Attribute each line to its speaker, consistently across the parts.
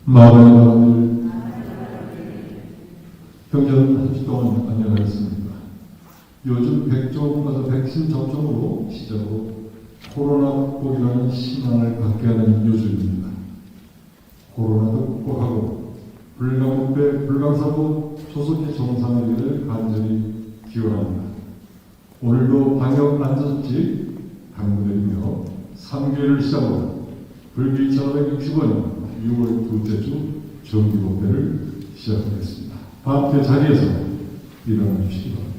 Speaker 1: 마음의 여러분들, 경전 한 주 동안 안녕하셨습니까? 요즘 백종가서 백신 접종으로 시작으로 코로나 극복이라는 희망을 갖게 하는 요즘입니다. 코로나도 극복하고 불가문배 불광사도 조속히 정상화되기를 간절히 기원합니다. 오늘도 방역 안전수칙 강구되며 3개월을 시작으로 불교 1560원 6월 둘째 주 정기법회를 시작하겠습니다. 함께 자리에서 일어나 주시기 바랍니다.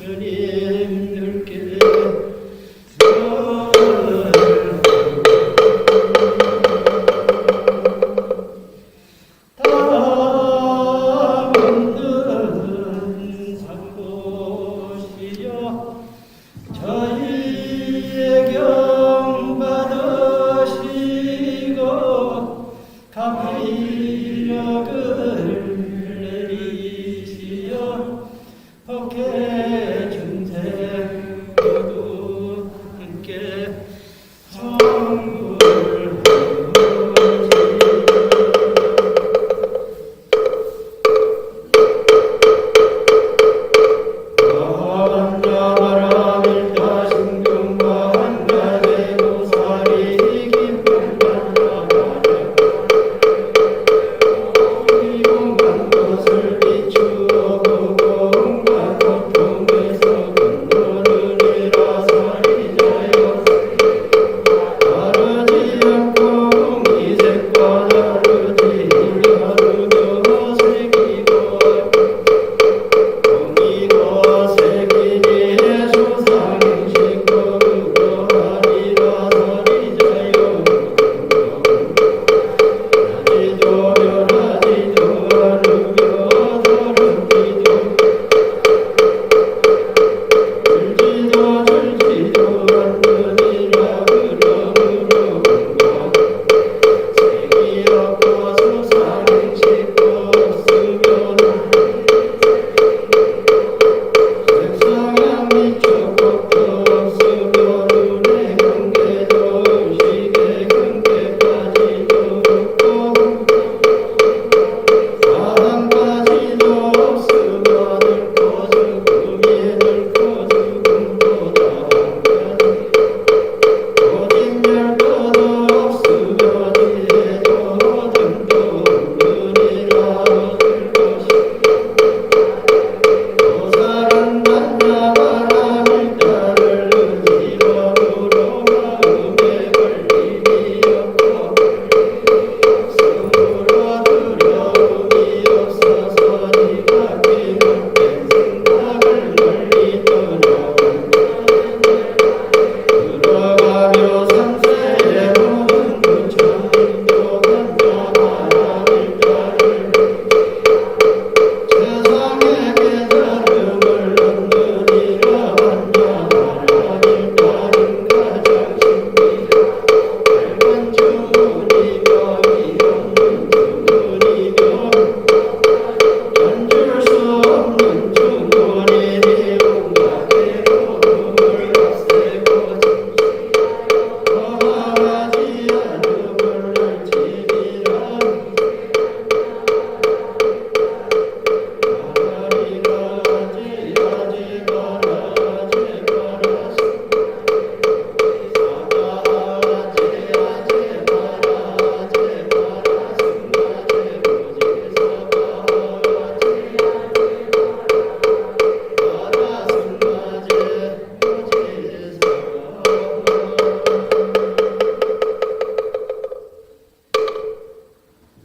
Speaker 2: 스님들께 다만든 상고시여 저희의 경 받으시고 감리력을 내리시어 법계 중생 모두 함께 성불하시오.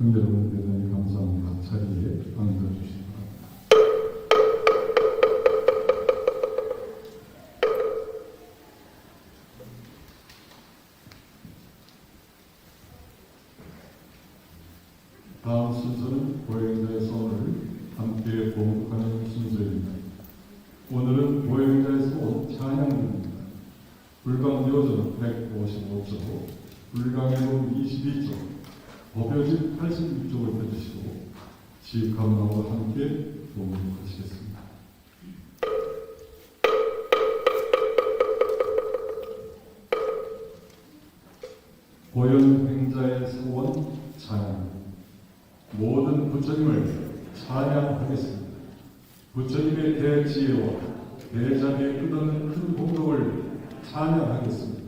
Speaker 1: 여러분 대단히 감사합니다. 자리에 앉아주시기 바랍니다. 다음 순서는 보행자의 선을 함께 봉독하는 순서입니다. 오늘은 보행자의 선 찬양입니다. 불광묘전 155조, 불광해동 22조, 법요집 86쪽을 펴주시고 지감나와 함께 봉독하시겠습니다. 보현행자의 서원 찬양. 모든 부처님을 찬양하겠습니다. 부처님의 대지혜와 대자비에 끝없는 큰 공덕을 찬양하겠습니다.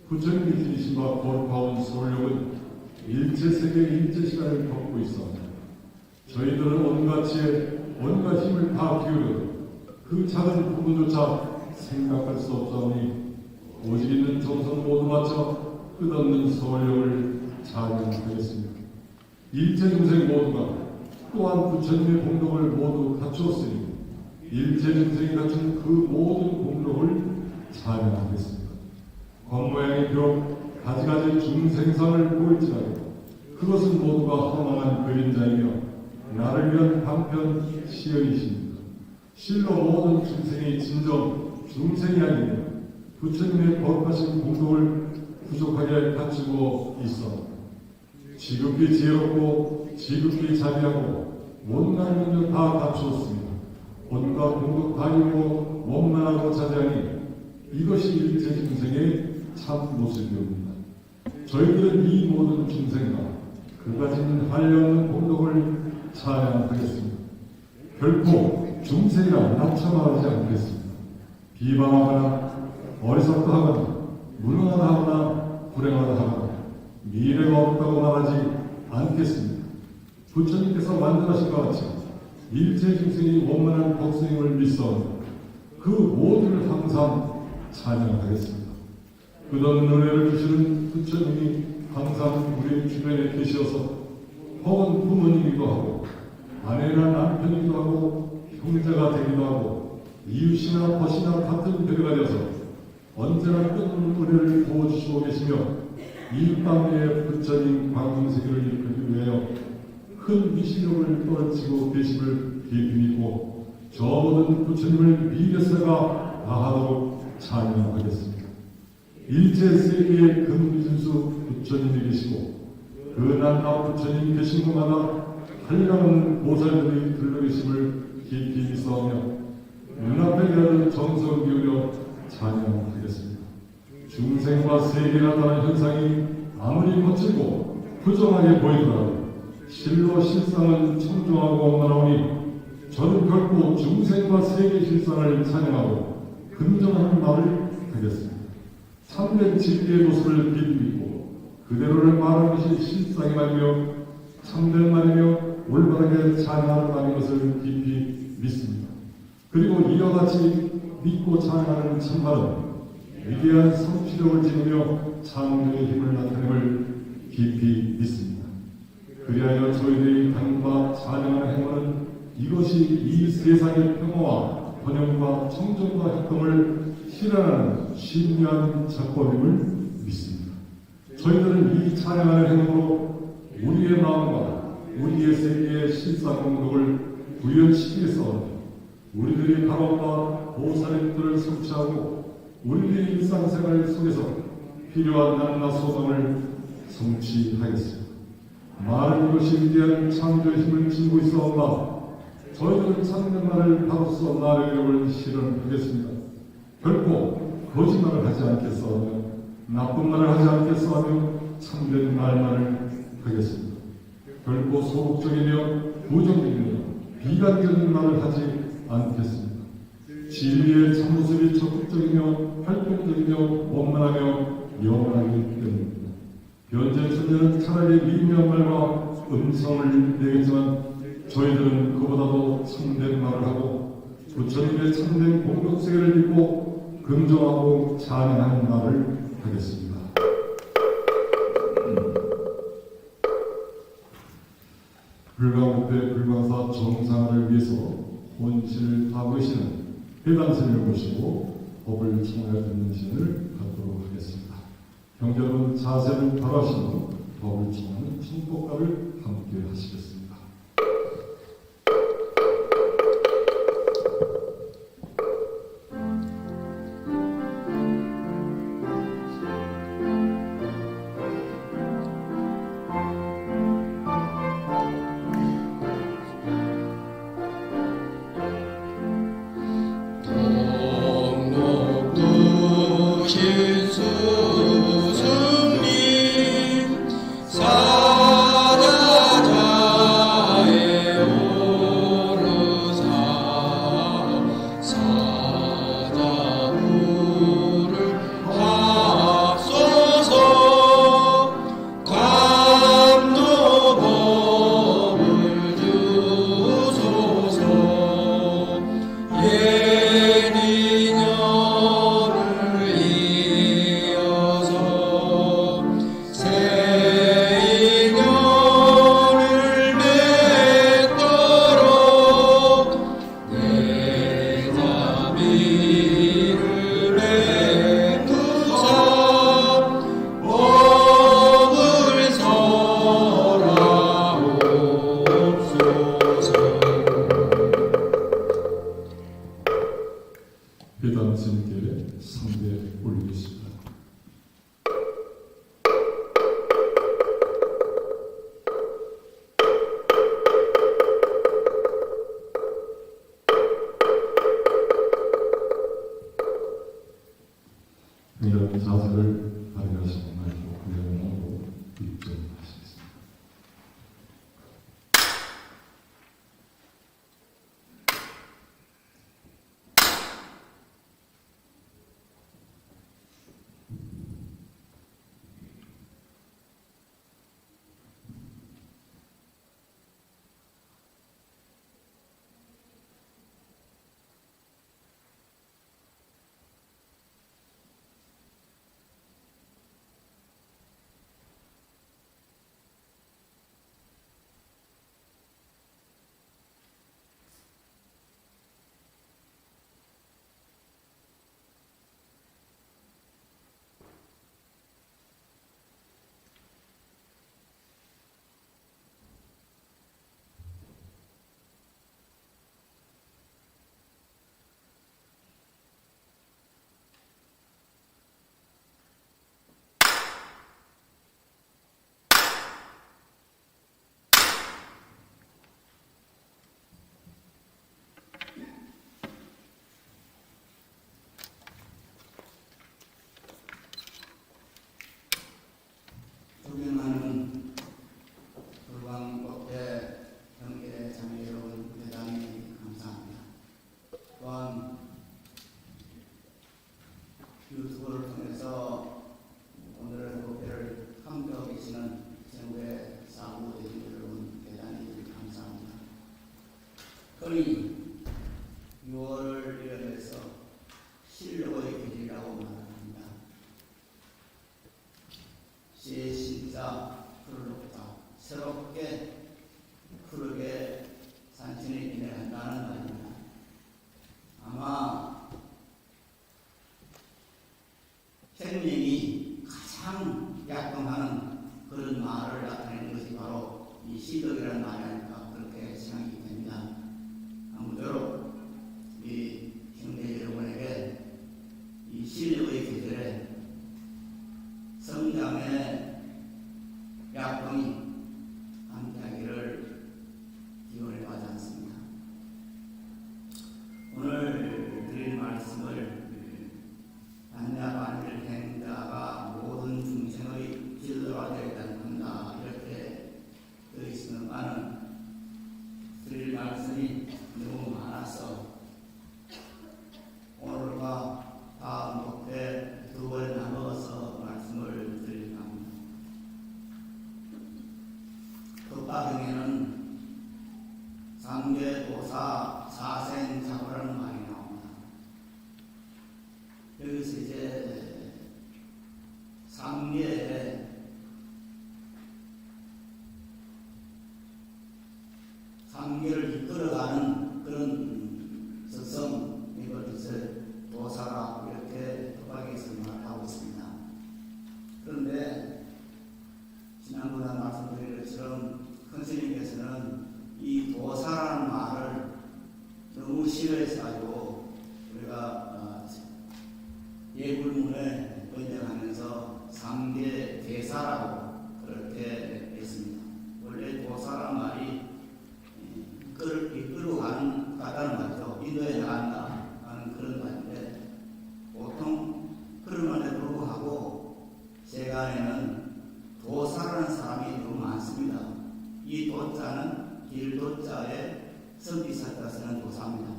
Speaker 1: 부처님이 지니신 바 거룩하온 소력은 일체세계 일체시간을 걷고 있습니다. 저희들은 온갖 지혜, 온갖 힘을 다 기울여도 그 작은 부분조차 생각할 수 없사오니 오직 있는 정성 모두 맞춰 끝없는 서울력을 찬양하겠습니다. 일체 중생 모두가 또한 부처님의 공덕을 모두 갖추었으니 일체중생이 갖춘 그 모든 공덕을 찬양하겠습니다. 겉모양이 비록 가지가지 중생상을 보일지라도 그것은 모두가 허망한 그림자이며 나를 위한 방편 시연이십니다. 실로 모든 중생이 진정 중생이 아니며 부처님의 거룩하신 공덕을 부족하게 갖추고 있어 지극히 지혜롭고 지극히 자비하고 온갖 능력 다 갖추었습니다. 온갖 공덕 다 이루고 원만하고 자제하니 이것이 일체 중생의 참 모습이옵니다. 저희들은 이 모든 중생과 그 가진 한량없는 공덕을 찬양하겠습니다. 결코 중생이라 낮춰말하지 않겠습니다. 비방하거나 어리석다 하거나 무능하다 하거나 불행하다 하거나 미래가 없다고 말하지 않겠습니다. 부처님께서 만들어신 것 같이 일체 중생이 원만한 복생임을 믿사오니 그 모두를 항상 찬양하겠습니다. 끝없는 은혜를 주시는 부처님이 항상 우리 주변에 계셔서 혹은 부모님이기도 하고 아내나 남편이기도 하고 형제가 되기도 하고 이웃이나 벗이나 같은 배가 되어서 언제나 끝없는 은혜를 부어주시고 계시며 이 땅에 부처님 광명세계를 이끌기 위하여 큰 미시력을 떨치고 계심을 깊이 믿고 저 모든 부처님을 미래세가 다하도록 찬양하겠습니다. 일체 세계의 근미진수 부처님이 계시고 그 난나 부처님 계신 곳마다 한량없는 보살들이 들러계심을 깊이 믿사오며 눈앞에 가는 정성을 기울여 찬양하겠습니다. 중생과 세계가 다른 현상이 아무리 거칠고 부정하게 보이더라도 실로 실상은 청정하고 원만하오니 저는 결코 중생과 세계 실상을 찬양하고 긍정하는 말을 하겠습니다. 참된 진리의 모습을 깊이 믿고 그대로를 말하는 것이 실상이 말이며 참된 말이며 올바르게 찬양하는 말인 것을 깊이 믿습니다. 그리고 이와 같이 믿고 찬양하는 참말은 위대한 성취력을 지니며 창조의 힘을 나타냄을 깊이 믿습니다. 그리하여 저희들의 당과 찬양하는 행위는 이것이 이 세상의 평화와 번영과 청정과 협동을 실현하는 신비한 작법임을 믿습니다. 저희들은 이 찬양하는 행동으로 우리의 마음과 우리의 세계의 실상 공덕을 구현시키겠사오니 우리들의 가방과 보살의 뜻을 성취하고 우리의 일상생활 속에서 필요한 나눔과 소망을 성취하겠습니다. 많은 이것이 위대한 창조의 힘을 지니고 있사오나 저희들은 참된 말을 바로써 나르려고 실현하겠습니다. 결코 거짓말을 하지 않겠사오며 나쁜 말을 하지 않겠사오며 참된 말만을 하겠습니다. 결코 소극적이며 부정적이며 비관적인 말을 하지 않겠습니다. 진리의 참모습이 적극적이며 활동적이며 원만하며 영원하기 때문입니다. 현재 천재는 차라리 미묘한 말과 음성을 내겠지만 저희들은 그보다도 참된 말을 하고 부처님의 참된 공덕세계를 믿고 긍정하고 찬양하는 말을 하겠습니다. 불가무패 불광사 정상을 위해서 혼신을 다보시는 해당신을 모시고 법을 청하여 듣는 신을 갖도록 하겠습니다. 형제 여러분 자세를 바라시고 법을 청하는 청법가를 함께 하시겠습니다. 회당 스님께 상대 올리겠습니다. 이런 자세를 발휘하시고 말고 그대로 입증하시겠습니다.
Speaker 3: 존경하는 불광법회 경계 자매 여러분, 대단히 감사합니다. 또한 유튜브를 통해서 오늘의 법회를 함께하고 계시는 전국의 사부 대중 여러분, 대단히 감사합니다. 흔히 6월을 이뤄내서 실력의 길이라고 말합니다. 시의 신자 풀을 높다 새롭게 푸르게 산신이 인해한다는 말입니다. 아마 생명이 가장 약동하는 그런 말을 나타내는 것이 바로 이 시덕이라는 말이 아닐까 그렇게 생각이 됩니다. 아무쪼록 이 형제 여러분에게 이 실력의 계절에 성장의 약동이 함께하기를 기원해 가지 않습니다. 오늘 드릴 말씀을 반야반일 행자가 모든 중생의 진로가 되겠다는 한다 이렇게 되어 있으면은 드릴 말씀이 너무 많아서 오늘과 다음 목회 두 번 나누어서 말씀을 드릴까 합니다. 법화경에는 상계도사 사생사고라는 말이 나옵니다. 여기서 이제 상계에 상계를 이끌어가는 그런 적성 이걸 이제 도사라 이렇게 법화경에서 말하고 있습니다. 그런데 지난번에 말씀드린 것처럼 큰 스님께서는 이 도사라는 말을 너무 싫어해서 가지고 우리가 예불문에 번역하면서 상계 대사라고 그렇게 했습니다. 원래 도사라는 말이 이끌고 가다는 말이죠. 인도에 나간다 하는 그런 말인데 보통 그럼에도 불구하고 세간에는 도사라는 사람이 너무 많습니다. 이 도자는 길도자에 성비사자 쓰는 도사입니다.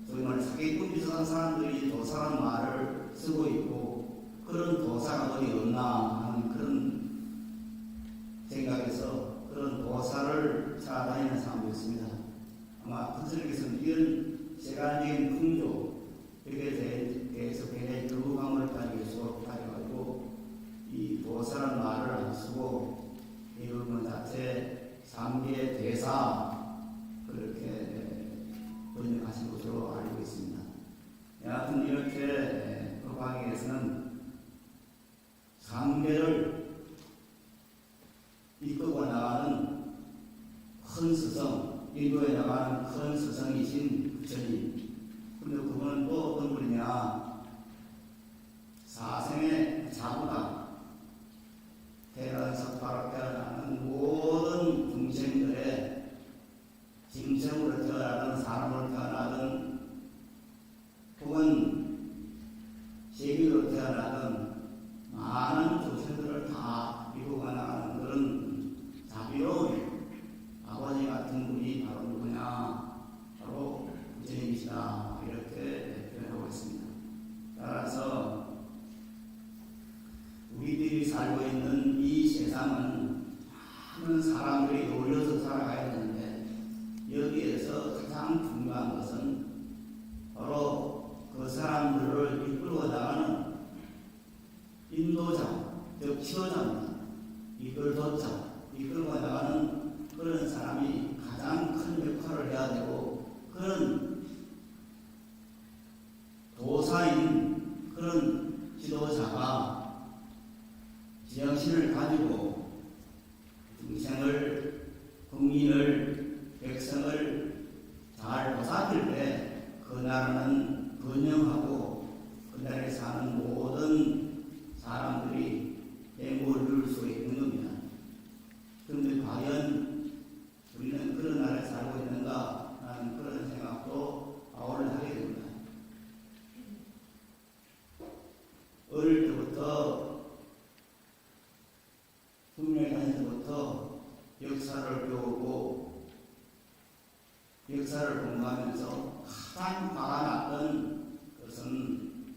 Speaker 3: 소위 말해 사기꾼 비슷한 사람들이 도사라는 말을 쓰고 있고 그런 도사가 어디 없나 하는 그런 생각에서 그런 도사를 찾아다니는 사람도 있습니다. 아마 큰스님께서는 이런 세간적인 풍조 여기에 대해서 굉장히 거부감을 가지고 이 도사라는 말을 안 쓰고 이 부분 자체 상계 대사 그렇게 번역하신 것으로 알고 있습니다. 여하튼 이렇게 법화경에서는 상계를 이끌고 나가는 큰 스승, 인도에 나가는 큰 스승이신 부처님. 근데 그분은 또 어떤 분이냐? 세상은 많은 사람들이 어울려서 살아가야 되는데 여기에서 가장 중요한 것은 바로 그 사람들을 이끌어 나가는 인도자, 즉 지도자입니다. 이끌고 나가는 그런 사람이 가장 큰 역할을 해야 되고, 그런 도사인 그런 지도자가 지형신을 가지고 중생을, 국민을, 백성을 잘 도사릴 때 그 나라는 번영하고 그 나라에 사는 모든 사람들이 행복을 누릴 수 있는 겁니다. 그런데 과연 우리는 그런 나라에 살고 있는가 하는 그런 생각도 아울러 하게 됩니다. 어릴 때부터 국민에 다닐 때부터 역사를 배우고 역사를 공부하면서 가장 화가 났던 것은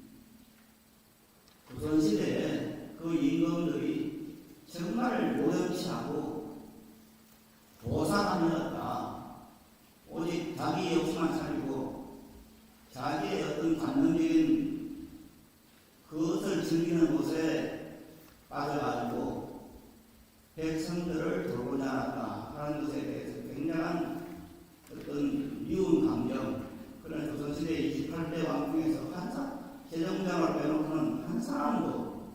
Speaker 3: 조선시대에 그 임금들이 정말 모욕치하고 도사가면었다. 오직 자기 욕심만 살리고 자기의 어떤 관념적인 그것을 즐기는 곳에 빠져가지고 백성들을 돌보지 않았다 하는 것에 대해서 굉장한 어떤 미운 감정, 그런 조선시대 28대 왕 중에서 세종대왕을 빼놓고는 한 사람도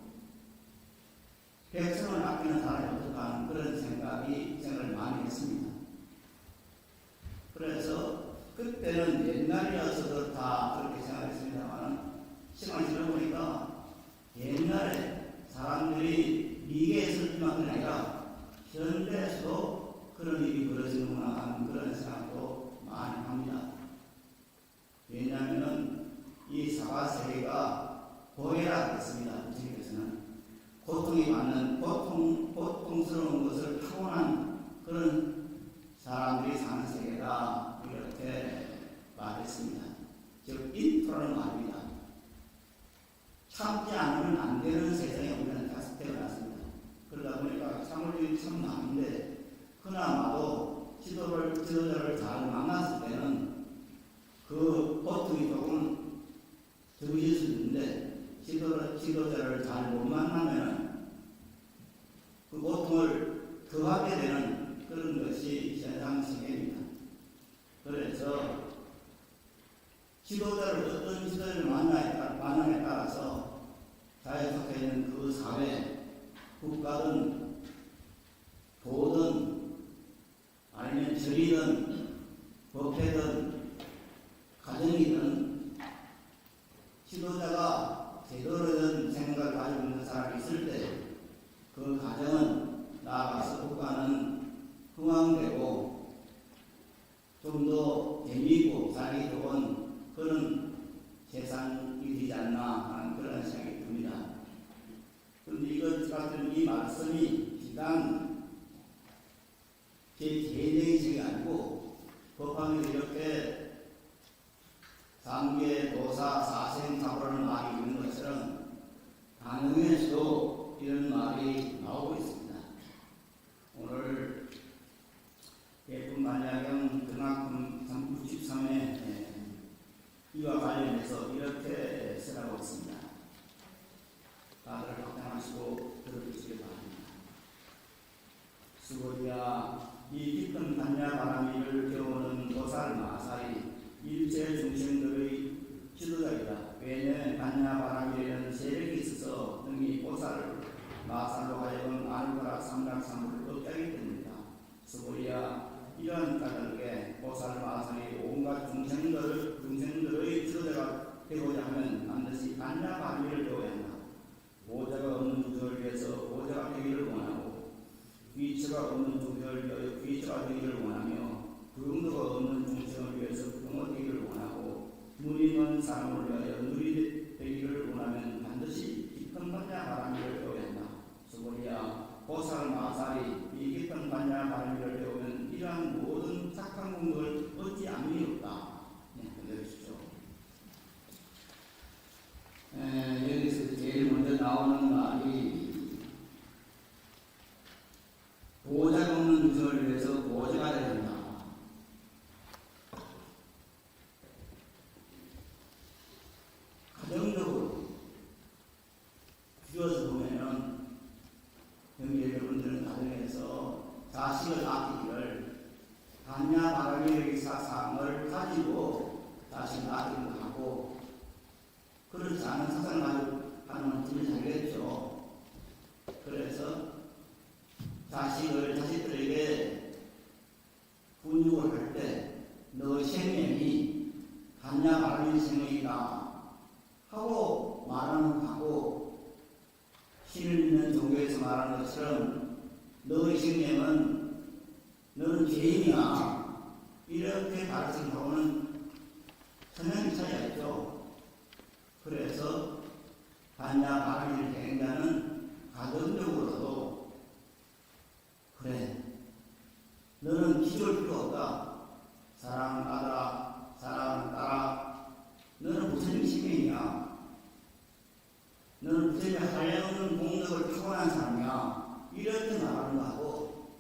Speaker 3: 백성을 아끼는 사람이 없을까 하는 그런 생각을 많이 했습니다. 그래서 그때는 옛날이어서 그렇다 그렇게 생각했습니다만 시간이 지나보니까 옛날에 사람들이 미개했을 뿐만 아니라 현대에서도 그런 일이 벌어지는구나 하는 그런 생각도 많이 합니다. 왜냐하면 이 사과세계가 고해라 했습니다. 부처님께서는 고통이 많은 고통스러운 것을 타고난 그런 사람들이 사는 세계다 이렇게 말했습니다. 즉 인토라는 말입니다. 참지 않으면 안 되는 세상에 우리는 다시 태어났습니다. 그러다 보니까 참을 일이 참 많은데 그나마도 지도자를 잘 만났을 때는 그 고통이 조금 적으실 수 있는데 지도자를 잘 못 만나면 그 고통을 더하게 되는 그런 것이 현상세계입니다. 그래서 어떤 지도자를 만남에 따라서 자에 속해 있는 그 사회, 국가든 도든 아니면 절이든 법회든 가정이든 지도자가 제대로 된 생각을 가지고 있는 사람이 있을 때 그 가정은 나아가서 국가는 흥왕되고 좀 더 재미있고 살기 좋은 그런 세상이 되지 않나 하는 그런 생각이 듭니다. 그런데 이것 같은 이 말씀이 비단 제 개인적인 아니고 법화에서 이렇게 상계, 도사, 사생, 사고라는 말이 있는 것처럼 강릉에서도 이런 말이 나오고 있습니다. 오늘 예쁜 반야경 등학금 63회 이와 관련해서 이렇게 쓰라고 있습니다. 다들 확장하시고 들어주시기 바랍니다. 수고리야 이 깊은 반야 바람이를 겨우는 도살 마살이 일체 중생들의 지도자이다. 왜냐하면 반야 바람이라는 세력이 있어서 능히 보살을 마살로 하여금 안거라 삼각상을 업자기 때문이다. 수고리야 이러한 까닭에 보살 마살이 온갖 중생들의 지도자가 되고자 하면 반드시 반야 바람이를 배워야 한다. 보좌가 없는 중생을 위해서 보좌가 되기를 원하고 귀처가 없는 중생을 위하여 귀처가 되기를 원하며 부용도가 없는 중생을 위해서 부용도 되기를 원하고 눈이 먼 사람을 위하여 눈이 되기를 원하면 반드시 깊은 반야 바람이를 배워야 한다. 수고리야 보살 마살이 이 깊은 반야 바람이를 배우면 이러한 모든 착한 공덕을 얻지 않음이 없다. 네, 건드리십시오. 말씀을 잘했죠. 그래서 자식들에게 훈육을 할 때 너 생명이 갔냐 말하는 생명이다 하고 말하는 하고 신을 믿는 종교에서 말하는 것처럼 너의 생명은 너는 죄인이야 이렇게 가르침하고는 성향이 차이가 있죠. 그래서 갔냐 말하는 행자는 가정적으로도 그래 너는 기도할 필요 없다. 사랑을 따라 사랑을 따라 너는 부처님 신명이야. 너는 부처님의 한량없는 공덕을 타고난 사람이야. 이렇게 말하는 거하고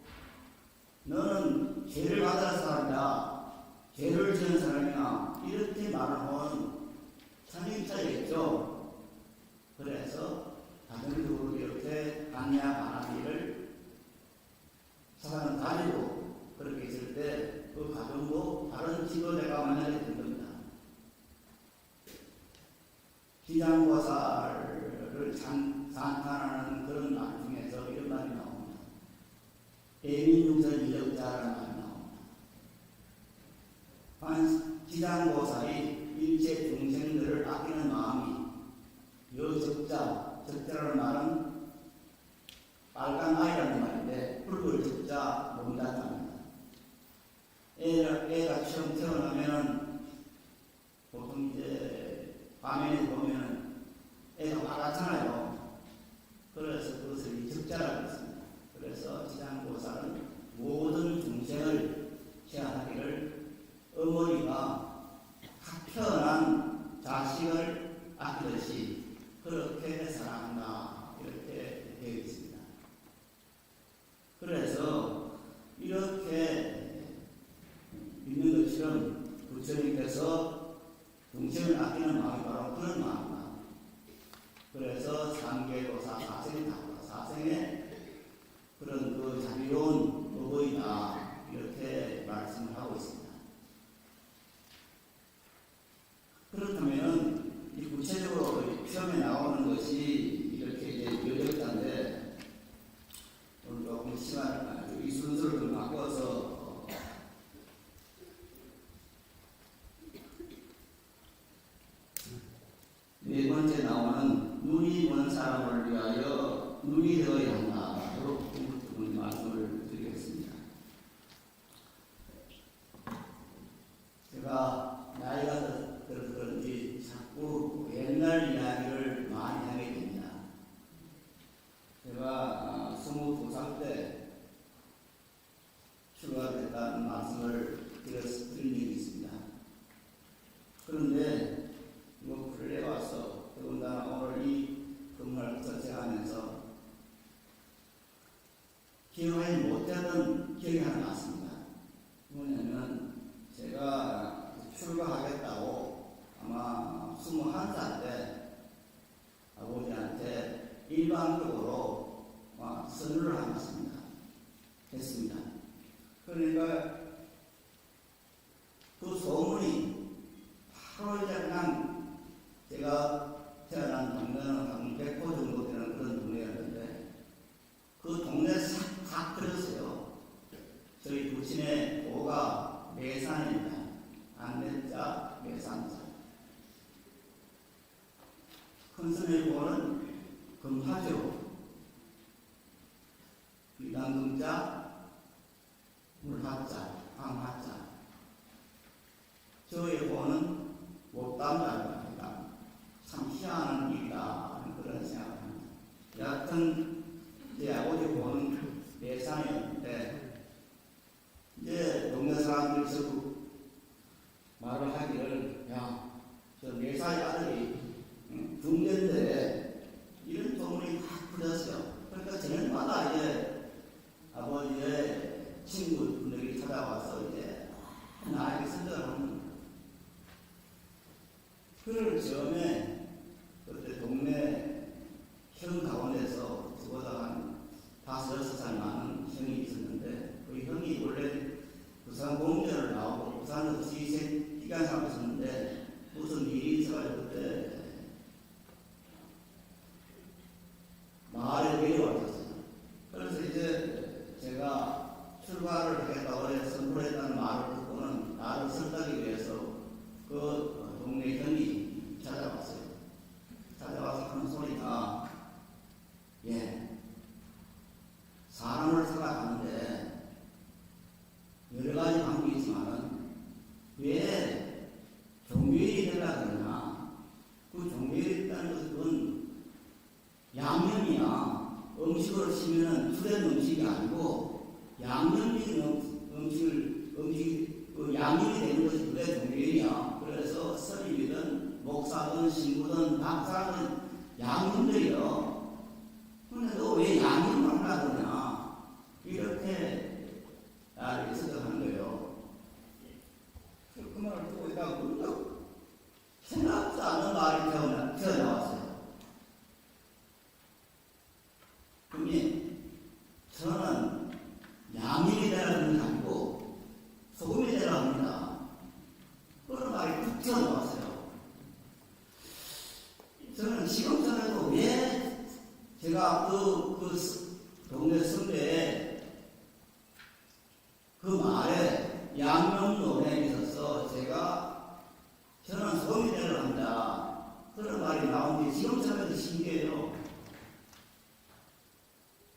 Speaker 3: 너는 죄를 받은 사람이다. 죄를 지은 사람이야. 이렇게 말하면 참이 차이겠죠. 그래서 가정적으로 이렇게 강야 말하기를 사람은 가지고 그렇게 있을 때 그 가정도 다른 지도자가 만나게 된 겁니다. 기장보살을 찬탄하는 그런 말 중에서 이런 말이 나옵니다. 애민중설 인력자라는 말이 나옵니다. 기장보살이 일체 중생들을 아끼는 마음이 적자라는 말은 빨간 아이라는 말인데 붉을 적자 몸다는 말입니다. 애가 처음 태어나면은 보통 이제 화면에 보면은 애가 빨갛잖아요. 그래서 그것을 이 적자라고 했습니다. 그래서 지장보살은 모든 중생을 제한하기를 어머니가 태어난 자식을 아끼듯이 그렇게 사랑한다 이렇게 되어 있습니다. 그래서 이렇게 믿는 것처럼 부처님께서 중생을 아끼는 마음이 바로 그런 마음입니다. 그래서 삼계도사 사생이 나옵니다. 사생의 그런 그 자비로운 어버이다 이렇게 말씀을 하고 있습니다. 그렇다면 이 구체적으로 시험에 나오는 것이 이렇게 이제 여덟자인데 오늘 조금 시간을 이 순서를 좀 바꿔서 네 번째 나오는 눈이 먼 사람을 위하여 눈이 되어야 한다. 이렇게 말씀을 드리겠습니다. 제가 나이가 들어서 그런지 자꾸 옛날 이야기를 많이 하게 됩니다. 제가 22살 때 출가됐다는 말씀을 드린 적이 있습니다. 그런데 뭐 근래 와서 더군다나 오늘 이 근무를 전체하면서 기억하지 못했던 기억이 하나 났습니다. 뭐냐면 제가 출가하겠다고 아마 21살 때 아버지한테 일방적으로 선언을 했습니다. 그러니까 그 소문이 바로 이제 그냥 제가 태어난 동네는 한 100호 정도 되는 그런 동네였는데 그 동네 싹 들었어요. 저희 부친의 고가 매산입니다. 안내자 매산자. 큰스님의 고는 금화죠. 비단금자, 물화자, 강화자. 저의 고는 못담자입니다. 참 희한한 일이다. 그런 생각을 합니다. 여하튼, 제 아버지 고는 매산이었는데, 이제 동네 사람들이 자꾸 말을 하기를, 야, 저 매산의 아들이 중년대 이런 소문이 다 퍼졌어요. 그러니까 저녁마다 이제 아버지 양념이나 음식으로 치면은 주된 음식이 아니고 양념적인 음식, 양념이 되는 것이 그게 종교이냐. 그래서 스님이든 목사든 신부든 박사든 양념들이요. 근데 너 왜 양념을 하려고 그러냐. 이렇게 나를 생각하는 거예요. 그 말을 듣고 있다가 문득 생각지 않은 말이 튀어나왔어요. 그러니 저는 양념이 되라는 게 아니고 소금이 되라 합니다. 그런 말이 툭 튀어나왔어요. 저는 지금 전에도 왜 제가 그 동네 선배에 그 말에 양념 논에 있어서 저는 소금이 되라 합니다. 그런 말이 나온 게 지금 전에도 신기해요.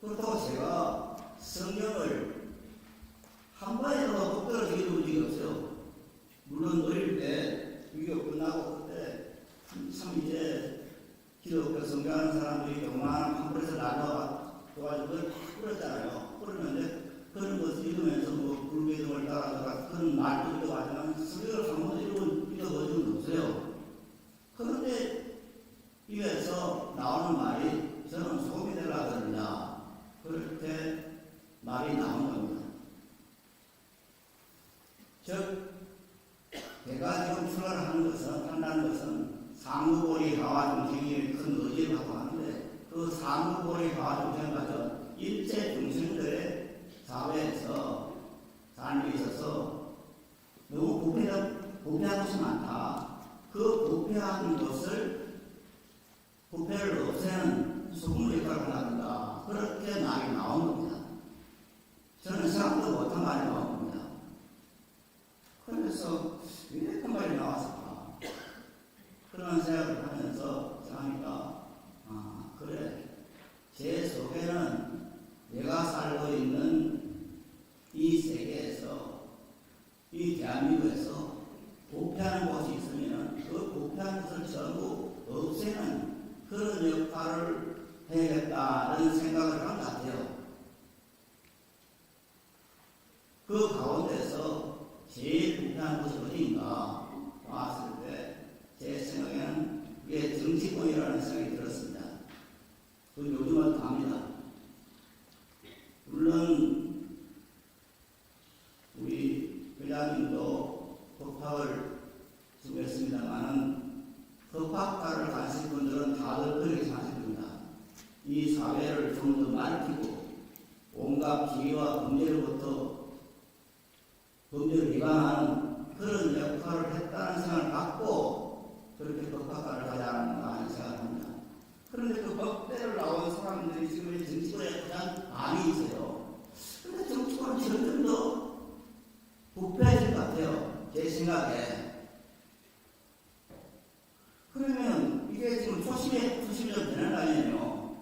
Speaker 3: 그렇다고 제가 성경을 한 번이라도 똑바로 읽어본 적이 없어요. 물론 어릴 때 유교 끝나고 그때 참 이제 기독교 성경하는 사람들이 요만한 판불에서 나눠가지고 그걸 막 끌었잖아요. 그러는데 그런 것을 읽으면서 뭐 불교등을 따라서 그런 말도 읽어가지만 성경을 한 번도 읽어본 적은 없어요. 그런데 이에서 나오는 말이 저는 소금이 되라 그럽니다. 그렇게 말이 나온 겁니다. 즉, 내가 지금 출발을 한다는 것은 상무보리 하와 중생이 큰 의지를 갖고 하는데 그 상무보리 하와 중생을 가져 일체 중생들의 사회에서 삶에 있어서 너무 부패한 것이 많다. 그 부패한 것을 부패를 없애는 소금 역할을 한다. 그렇게 말이 나온 겁니다. 저는 생각도 못한 말이 나온 겁니다. 그래서 왜 그 말이 나왔을까? 그런 생각을 하면서 하니까 그래. 제 속에는 내가 살고 있는 이 세계에서 이 대한민국에서 부패하는 곳이 있으면 그 부패한 것을 전부 없애는 그런 역할을 해야겠다는 생각을 한 것 같아요. 그 가운데서 제일 부패한 곳이 어디인가 봤을 때 제 생각에는 이게 정치권이라는 생각이 들었습니다. 그 요즘은 답니다. 물론 우리 회장님도 법학을 수고했습니다만은 법학과를 가신 분들은 다들 그렇게 사십니다. 이 사회를 좀 더 말피고 온갖 비리와 범죄로부터 범죄를 위반하는 그런 역할을 했다는 생각을 갖고 그렇게 법학과를 가자는 하는 생각을 합니다. 그런데 그 법대로 나온 사람들이 지금 정치권에 가장 많이 있어요. 그런데 정치권은 점점 더 부패해질 것 같아요. 제 생각에. 그러면 이게 지금 초심이 좀 되는 거 아니에요.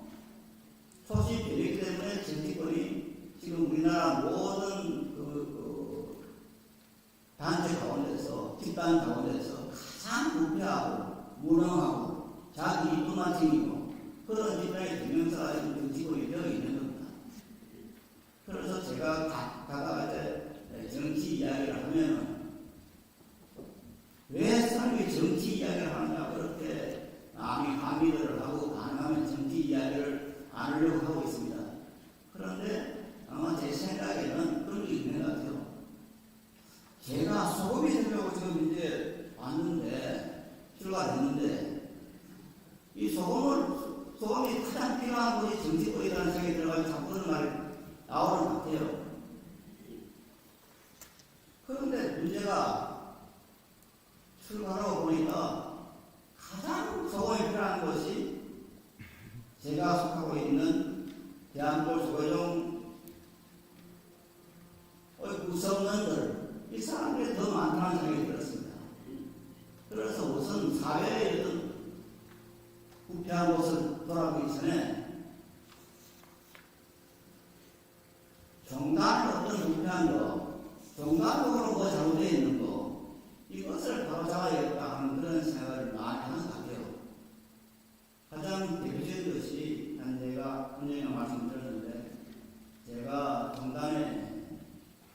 Speaker 3: 초심이 되기 때문에 정치권이 지금 우리나라 모든 단체 가운데서, 집단 가운데서 가장 부패하고 무능하고 자기 이익만 챙기고 그런 집단의 대명사가 지금 정치권이 되어 있는 겁니다. 그래서 제가 가다가 이제 정치 이야기를 하면은 왜 사람이 정치 이야기를 하느냐 그렇게 남이 항의를 하고 가능하면 정치 이야기를 안 하려고 하고 있습니다. 그런데 아마 제 생각에는 그런 게 있는 것 같아요. 제가 소금이 되려고 지금 이제 왔는데, 출발했는데, 이 소금이 가장 필요한 것이 정치권이라는 생각이 들어가지고 자꾸 그런 말이 나오는 것 같아요. 그런데 문제가 출발하고 보니까 가장 소금이 필요한 것이 제가 속하고 있는 대한민국 소외종 구성원들, 이 사람들이 더 많다는 생각이 들었습니다. 그래서 우선 사회의 어떤 부패한 곳을 돌아보기 전에 종단의 어떤 부패한 거, 종단적으로 뭐 잘못되어 있는 거, 이것을 바로잡아야겠다 하는 그런 생각을 많이 하는 것 같아요. 가장 대표적인 것이 제가 분명히 말씀드렸는데 제가 정단의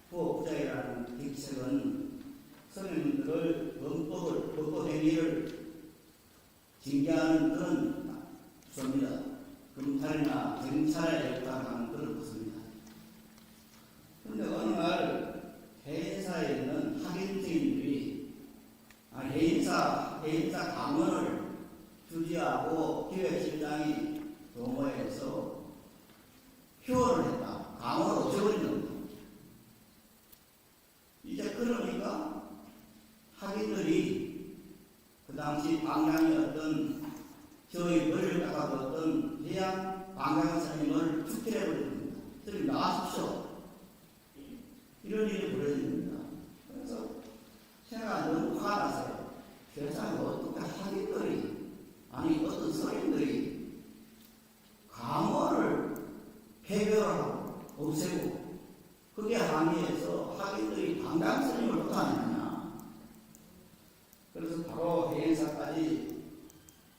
Speaker 3: 부업부자이라는 직책은 성인들을 범법 행위를 징계하는 그런 부서입니다. 검찰이나 경찰의 역할을 하는 그런 부서입니다. 그런데 어느 날 해인사에 있는 학인증인들이 해인사 강원을 주지하고 기획실장이 동호회에서 휴원을 했다. 강원을 없애버린 겁니다. 이제 그러니까 학인들이 그 당시 방향이었던 저희 머리를 깎아뒀던 해양 방향 선생님을 축출해버립니다. 저리 나가십시오. 이런 일이 벌어집니다. 그래서 제가 너무 화가 났어요. 세상에 어떻게 학인들이 어떤 선생님들이 강원을 폐별하고 없애고 그게 항의해서 학인들이 방향 선생님을 못하느냐. 그래서 바로 해인사까지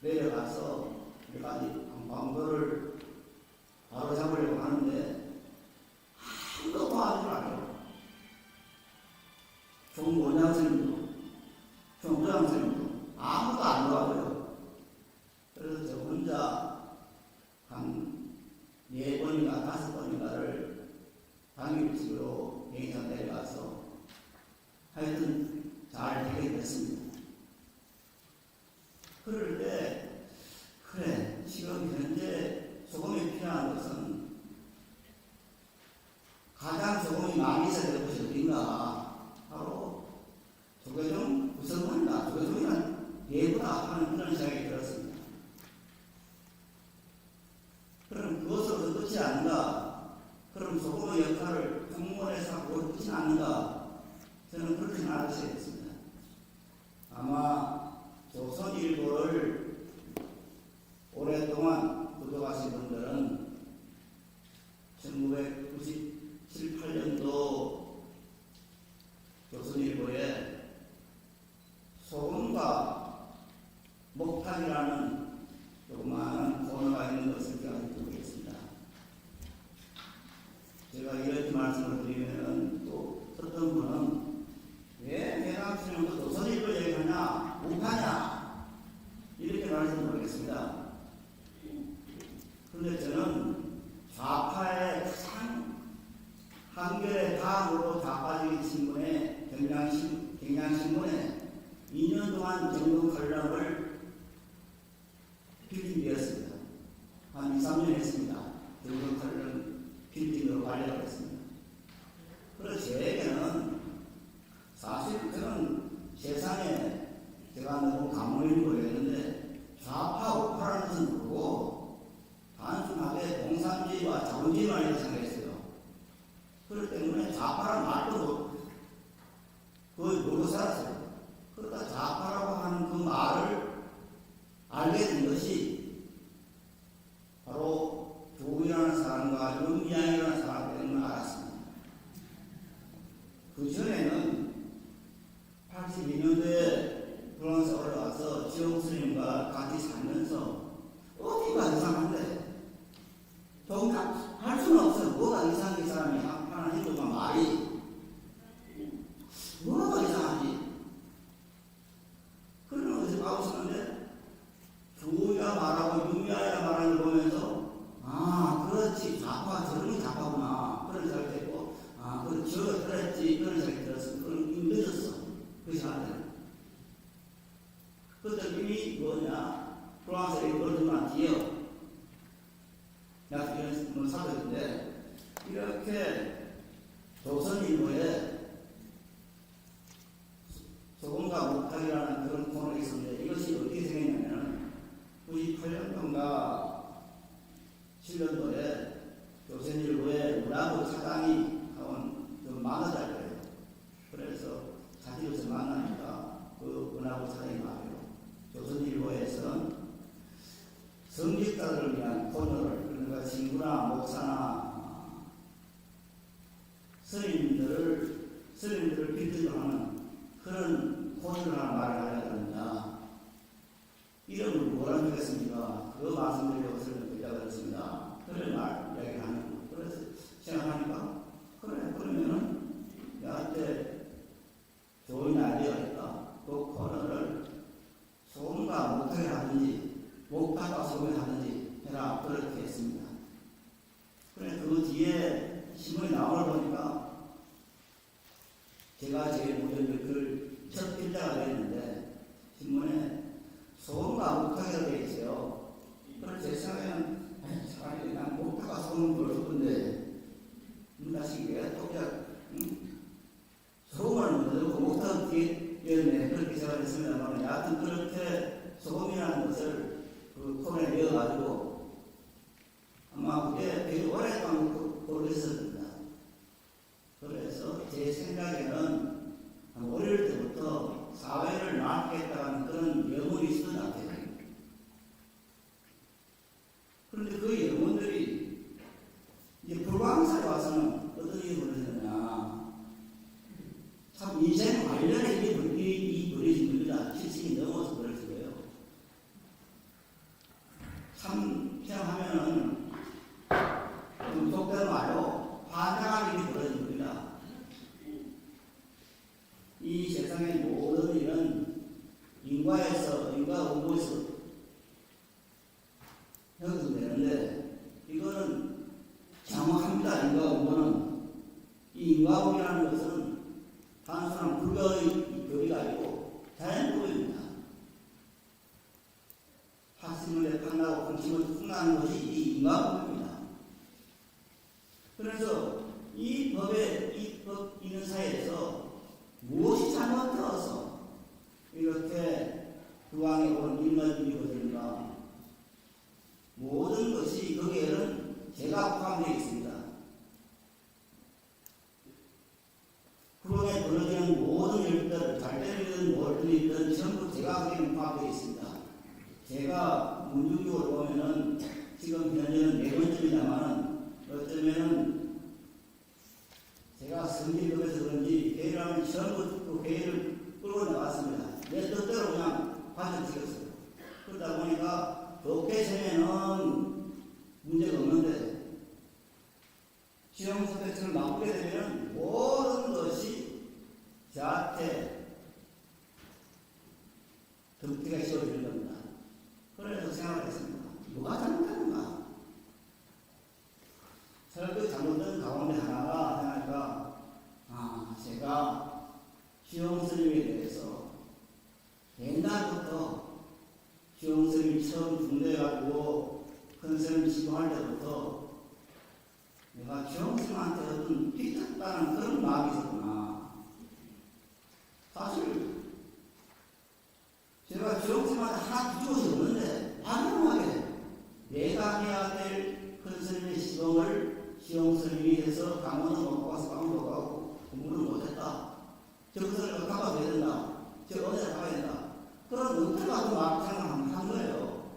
Speaker 3: 내려가서 여기까지 방도를 바로 잡으려고 하는데 아무도 도와주지 않아요. 총무원장 선생님도 총부장 선생님도 아무도 안 도와줘요. 그래서 저 혼자 한 4번인가 5번인가를 당일치기로 해인사 내려가서 하여튼 잘 되게 됐습니다. 그럴 때 그래 지금 현재 소금이 필요한 것은 가장 소금이 많이 있어야 될 것이 어딘가 바로 조계종 구성원이다. 조계종이란 예부다 하는 그런 생각이 들었습니다. 그럼 그것으로 끝이 아닌가? 그럼 소금의 역할을 공무원에서 하고 끝이 아닌가? 저는 그렇게 생각했습니다. 아마 조선일보를 오랫동안 구독하신 분들은 1997, 8년도 조선일보에 소금과 목탁이라는 조그마한 코너가 있는 것을 기억하고 있습니다. 제가 이렇게 말씀을 드리면 또 어떤 분은 왜 대학생도 조선일보 얘기하냐 못하냐 이렇게 말씀드리겠습니다. 그런데 저는 좌파의 가장 한겨레 다음으로 좌파적인 신문에 경향신문에 2년 동안 정부 관람을 필리핀이었습니다. 한 2, 3년 했습니다. 정부 관람 필리핀으로 관리를 했습니다. 그래서 제에게는 사실 저는 세상에 제가 너무 감흥을 모르겠는데 좌파 우파라는 것은 모르고 단순하게 공산주의와 자본주의만 생각했어요. 그렇기 때문에 좌파란 말도 거의 모르고 살았어요. 그러다 좌파라고 하는 그 말을 알게 된 것이 바로 조국이라는 사람과 윤미향이라는 사람 때문에 알았습니다. 그 전에는 82년도에 프랑스에 올라와서 지옥 스님과 같이 살면서 어디가 이상한데 할 수는 없어요. 뭐가 이상한 이 사람이 하나 해도만 말이 뭐가 이상하지? 그런 것을 하고 있었는데 조우야 말하고 윤미향이라 말하는 걸 보면서 그렇지 좌파 저런 게 좌파구나 그런 생각이 들고 그렇죠 그랬지 그런 생각이 들었어. 그럼 이미 늦었어. 그 시간에는 그때 이미 프랑스에 이끌어주면 뒤에요. 약속을 사줬는데 이렇게 조선일보에 소금과 목탁이라는 그런 코너가 있었는데 이것이 어떻게 생겼냐면 98년도인가 7년도에 조선일보에 문화부 차장이 좀 많아질 거예요. 그래서 자기로서 만나니까 그 문화부 차장이 말해요. 조선일보에서는 성직자들을 위한 코너를 그러니까 신부나 목사나 스님들을 필두로 하는 그런 코너를 하나 마련하려고 합니다. 이름을 뭐라 하겠습니까? 그거 말씀드리려고 설명드리려고 했습니다. 되어가지고 아마 그게 되게 오랫동안 고르셨습니다. 그래서 제 생각에는 어릴 때부터 사회를 나누겠다는 그런 영혼이 있었던 것 같아요. 그런데 그 영혼들이 이제 불광사에 와서는 어떤 일이 벌어졌느냐. 참 인생 관련의 일이 벌어진 겁니다. 70이 넘어서 벌어진 거예요. 참 생각하면은 속된 말로 환장한 일이 벌어진 겁니다. 이 세상의 모든 일은 인과에서, 인과 공부에서 형성되는데, 이거는 정확합니다. 인과 공부는. 이 인과 공부라는 것은 단순한 불가의 교리가 아니고 자연법입니다. 학심을 판다고 공심을 푼다는 것이 이 인과 공부입니다. 그래서 이 법에, 이 법 있는 사회에서 무엇이 잘못되어서 이렇게 불황에 오는 일만 일어들는가. 모든 것이 거기에는 제가 포함되어 있습니다. 불황에 벌어지는 모든 일들, 잘 되는 모든 일들은 전부 제가 거기에 포함되어 있습니다. 제가 문중적으로 보면은 지금 현재는 4번쯤이다마는 어쩌면은 제가 성질급에서 그런지 회의를 하면 전부 그 회의를 끌고 나왔습니다. 내 뜻대로 그냥 받아치겠어요. 그러다 보니까 좋게 되면은 문제가 없는데 시험선택처럼 나쁘게 되면 모든 것이 저한테 득대가 씌워지는 겁니다. 그래서 생각을 했습니다. 뭐가 잘못하는가? 그 잘못된 가운데 하나가 생각하니까, 제가 시험스님에 대해서 옛날부터 시험스님이 처음 중대해가지고 큰 스님 지도할 때부터 내가 시험스님한테 어떤 삐딱다는 그런 마음이 있었구나. 사실 제가 시험스님한테 하나 부족이 없는데 당연하게 내가 해야 될 큰 스님의 시험을 시험스님이 해서 강원도 못 가서 강원도 가고 공부를 못했다. 저것을 가봐야 된다. 저 어디에 가봐야 된다. 그런 은퇴 같은 마음 생각한 거예요.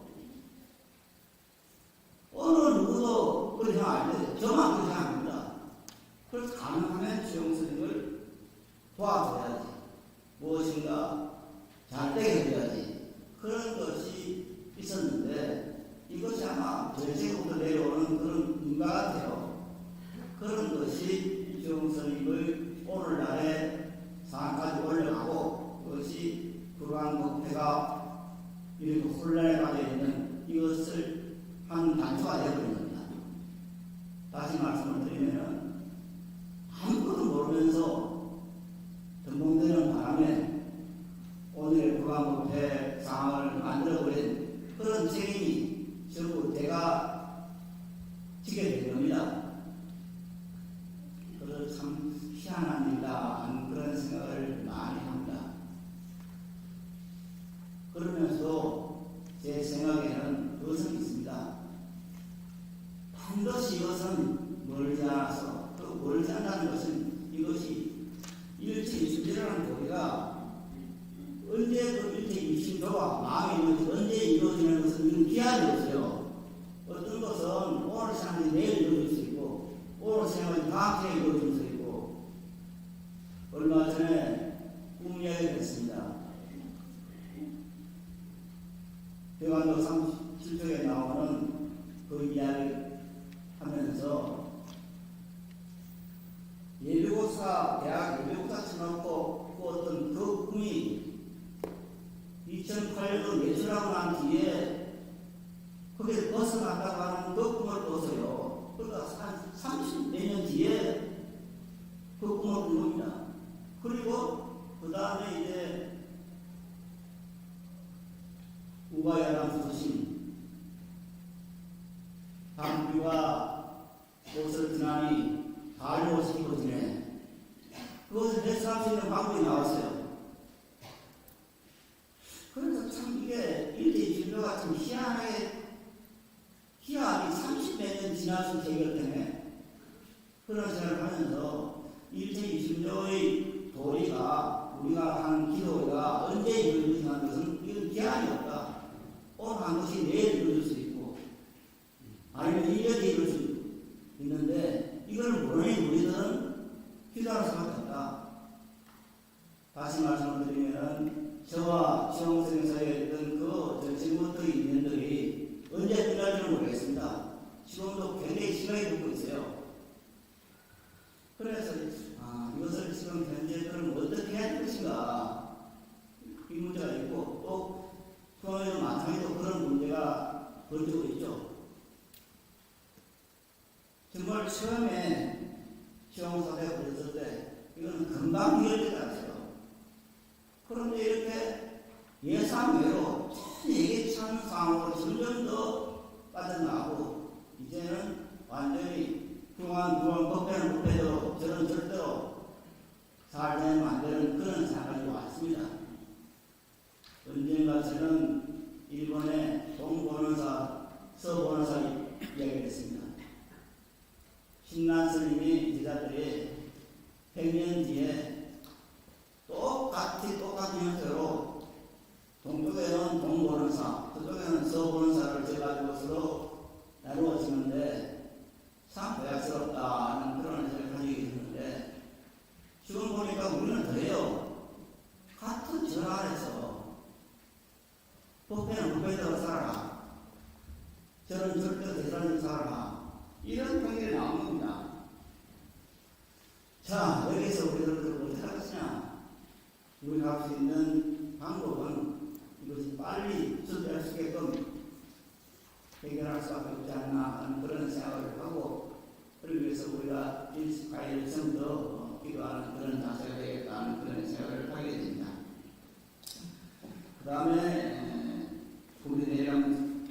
Speaker 3: 어느 누구도 그렇게 생각 안 해요. 저만 그렇게 생각합니다. 그래서 가능하면 시험스님을 도와줘야지. 무엇인가 잘 되게 해줘야지. 그런 것이 있었는데 이것이 아마 전세부터 내려오는 그런 인과 같아요. 그런 것이 시험스님의 오늘날에 상까지 올려가고 그것이 불안법회가 이렇게 혼란에 빠져 있는 이것을 한 단초가 되어버린 겁니다. 다시 말씀을 드리면 아무것도 모르면서 덤벙대는 바람에 오늘의 불안법회 상황을 만들어버린 그런 책임이 전부 제가 지게 된 겁니다. 그래서 참 희한한 일이다 하는 그런 생각을 많이 합니다. 그러면서 제 생각에는 그것은 있습니다. 반드시 이것은 멀지 않아서, 또 멀지 않다는 것은 이것이 일체이심이라는 도리가 언제 그 일체이심도가 마음에 있는지 언제 이루어지는 것은 이런 기한이 없어요. 어떤 것은 오늘 생각이 내일 이루어질 수 있고 오늘 생각이 다음 주에 이루어질 수 있고 얼마 전에 꿈 이야기를 했습니다. 대관도 37쪽에 나오는 그 이야기 하면서 예비고사, 대학 예비고사 쳐놓고 꾸었던 그 꿈이 2008년도 예술하고 난 뒤에 거기에 벗어났다고 하는 그 꿈을 꿨어요. 그러니까 한 30몇 년 뒤에 그 꿈을 꾼 겁니다. 그리고 그 다음에 이제 우가야람 소신 방비와 옷을 지나니 발옷을 입고 지내 그것을 해석할 수 있는 방법이 나왔어요. 그래서 참 이게 일제의 진료가 참 희한하게 신화수 체결 때문에 그런 생각을 하면서 2020년의 도리가 우리가 한 기도가 언제 이루어지는 것은 이건 기한이 없다. 오늘 한 것이 내일 이루어질 수 있고 아니면 1년 뒤에 이루어질 수 있는데 이걸 모르니 우리는 기도할 수밖에 없다. 다시 말씀을 드리면 저와 지원생에서의 어떤 그 지금부터의 인연들이 언제 끝날지는 모르겠습니다. 지금도 굉장히 시간이 붙고 있어요. 그래서 이것을 지금 현재 그럼 어떻게 해야 할 것인가 이 문제가 있고 또 그거에도 마찬가지로 그런 문제가 벌어지고 있죠. 정말 처음에 시험사태가 벌어졌을 때 이건 금방 해결될 것 같아요. 그런데 이렇게 예상외로 예기치 않은 상황으로 점점 더 빠져나가고 이제는 완전히 그동안 법대는 법대로 저는 절대로 살면 안 되는 그런 상황이 왔습니다. 언젠가 저는 일본의 동보론사, 서보론사 이야기를 했습니다. 신난 스님이 제자들이 100년 뒤에 똑같은 형태로 동쪽에는 동보론사, 서쪽에는 서보론사를 재가지고 서로 나누어지는데 참 고약스럽다는 그런 생각을 가지고 있는데 지금 보니까 우리는 더해요. 같은 전화 안에서 법배는 법배대로 살아라. 저는 절대로 대단히 살아라. 이런 평이 나온 겁니다. 자, 여기서 우리들 어떻게 할 것이냐? 우리가 할 수 있는 방법은 이것이 빨리 준비할 수 있게끔 해결할 수밖에 없지 않나 하는 그런 생각을 하고 그러기 위해서 우리가 과일 좀더 기도하는 그런 자세가 되겠다는 그런 생각을 하게 됩니다. 그 다음에 우리 내용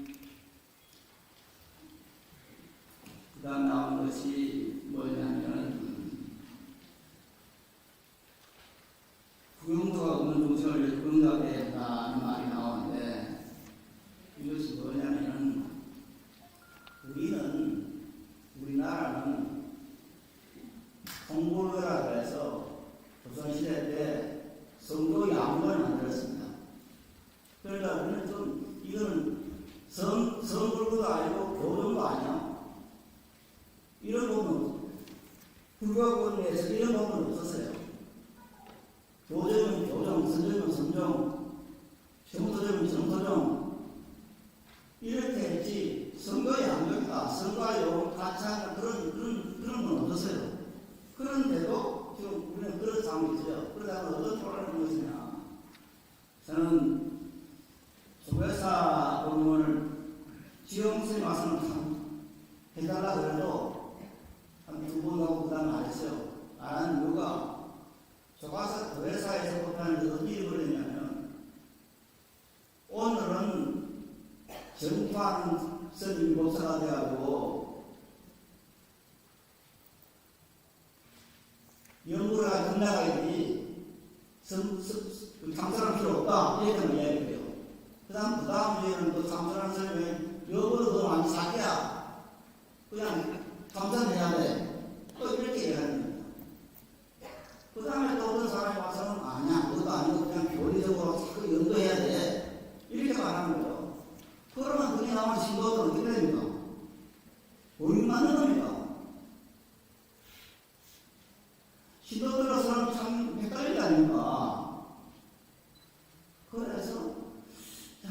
Speaker 3: 그 다음 나온 것이 뭐냐면 구용도가 없는 동생을 위해 구용도가 되어야 한다는 말이 나오는데 이것이 뭐냐면 우리나라는 성불교라고 해서 조선시대 때 성도 양문을 만들었습니다. 그러니까 우리는 좀 이거는 성불교도 아니고 교종도 아니야. 이런 부분은 불교권에서 이런 부분은 없었어요. 교종은 교종, 선종은 선종, 정서종은 정서종 이렇게 했지 선거 양육이다, 선거와 용 같이 하는 그런 건 없었어요. 그런데도 지금 우리는 그런 상황이 있어요. 그러다 보면 어떤 표현을 것이냐. 저는 조회사 공무원을 지영수님 와서는 참 해달라 그래도 한 2번 하고 그 다음에 안 했어요. 안 한 이유가 조가사 조회사에서 못하는 어떤 일이 벌어졌냐면 오늘은 전투하는 스님 목사가 되어가지고 연구를 끝나가야지 참선할 필요 없다 이렇게 이야기해요. 그 다음 주에는 또 참선하는 스님이 여보로 너 많이 사기야 그냥 참선해야 돼 또 이렇게 얘기하는 겁니다. 그 다음에 또 어떤 사람이 와서는 아니야 그것도 아니고 그냥 교리적으로 자꾸 연구해야 돼 이렇게 말하는 거예요. 그러면 그게 나오는 신도들은 어떻게 됩니까? 뭘 맞는 겁니까? 신도들로서는 참 헷갈리지 않습니까? 그래서 이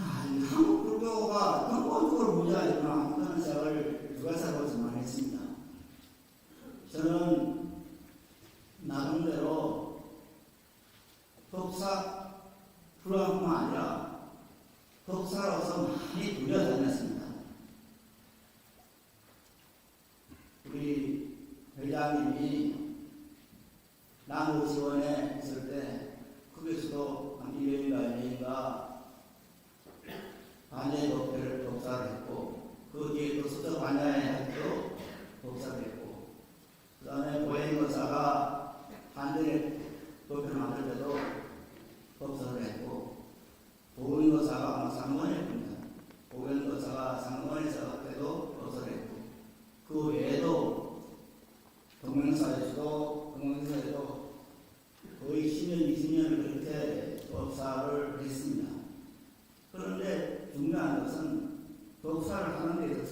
Speaker 3: 한국 불교가 근본적으로 문제가 있구나 그런 생각을 두 가지 해보지 많이 했습니다. 저는 나름대로 법사 불교뿐만 아니라 법사로서 많이 불려다녔습니다. 우리 회장님이 남우지원에 있을 때 거기서도 한 1년인가 반야의 법회를 법사를 했고 그 뒤에 또 수적 반야의 학교 법사를 했고 그 다음에 고행거사가 한전에 법회를 만들 때도 법사를 했고 보은거사가 아마 상원에 했습니다. 보은거사가 상원에서 때도 법사를 했고 그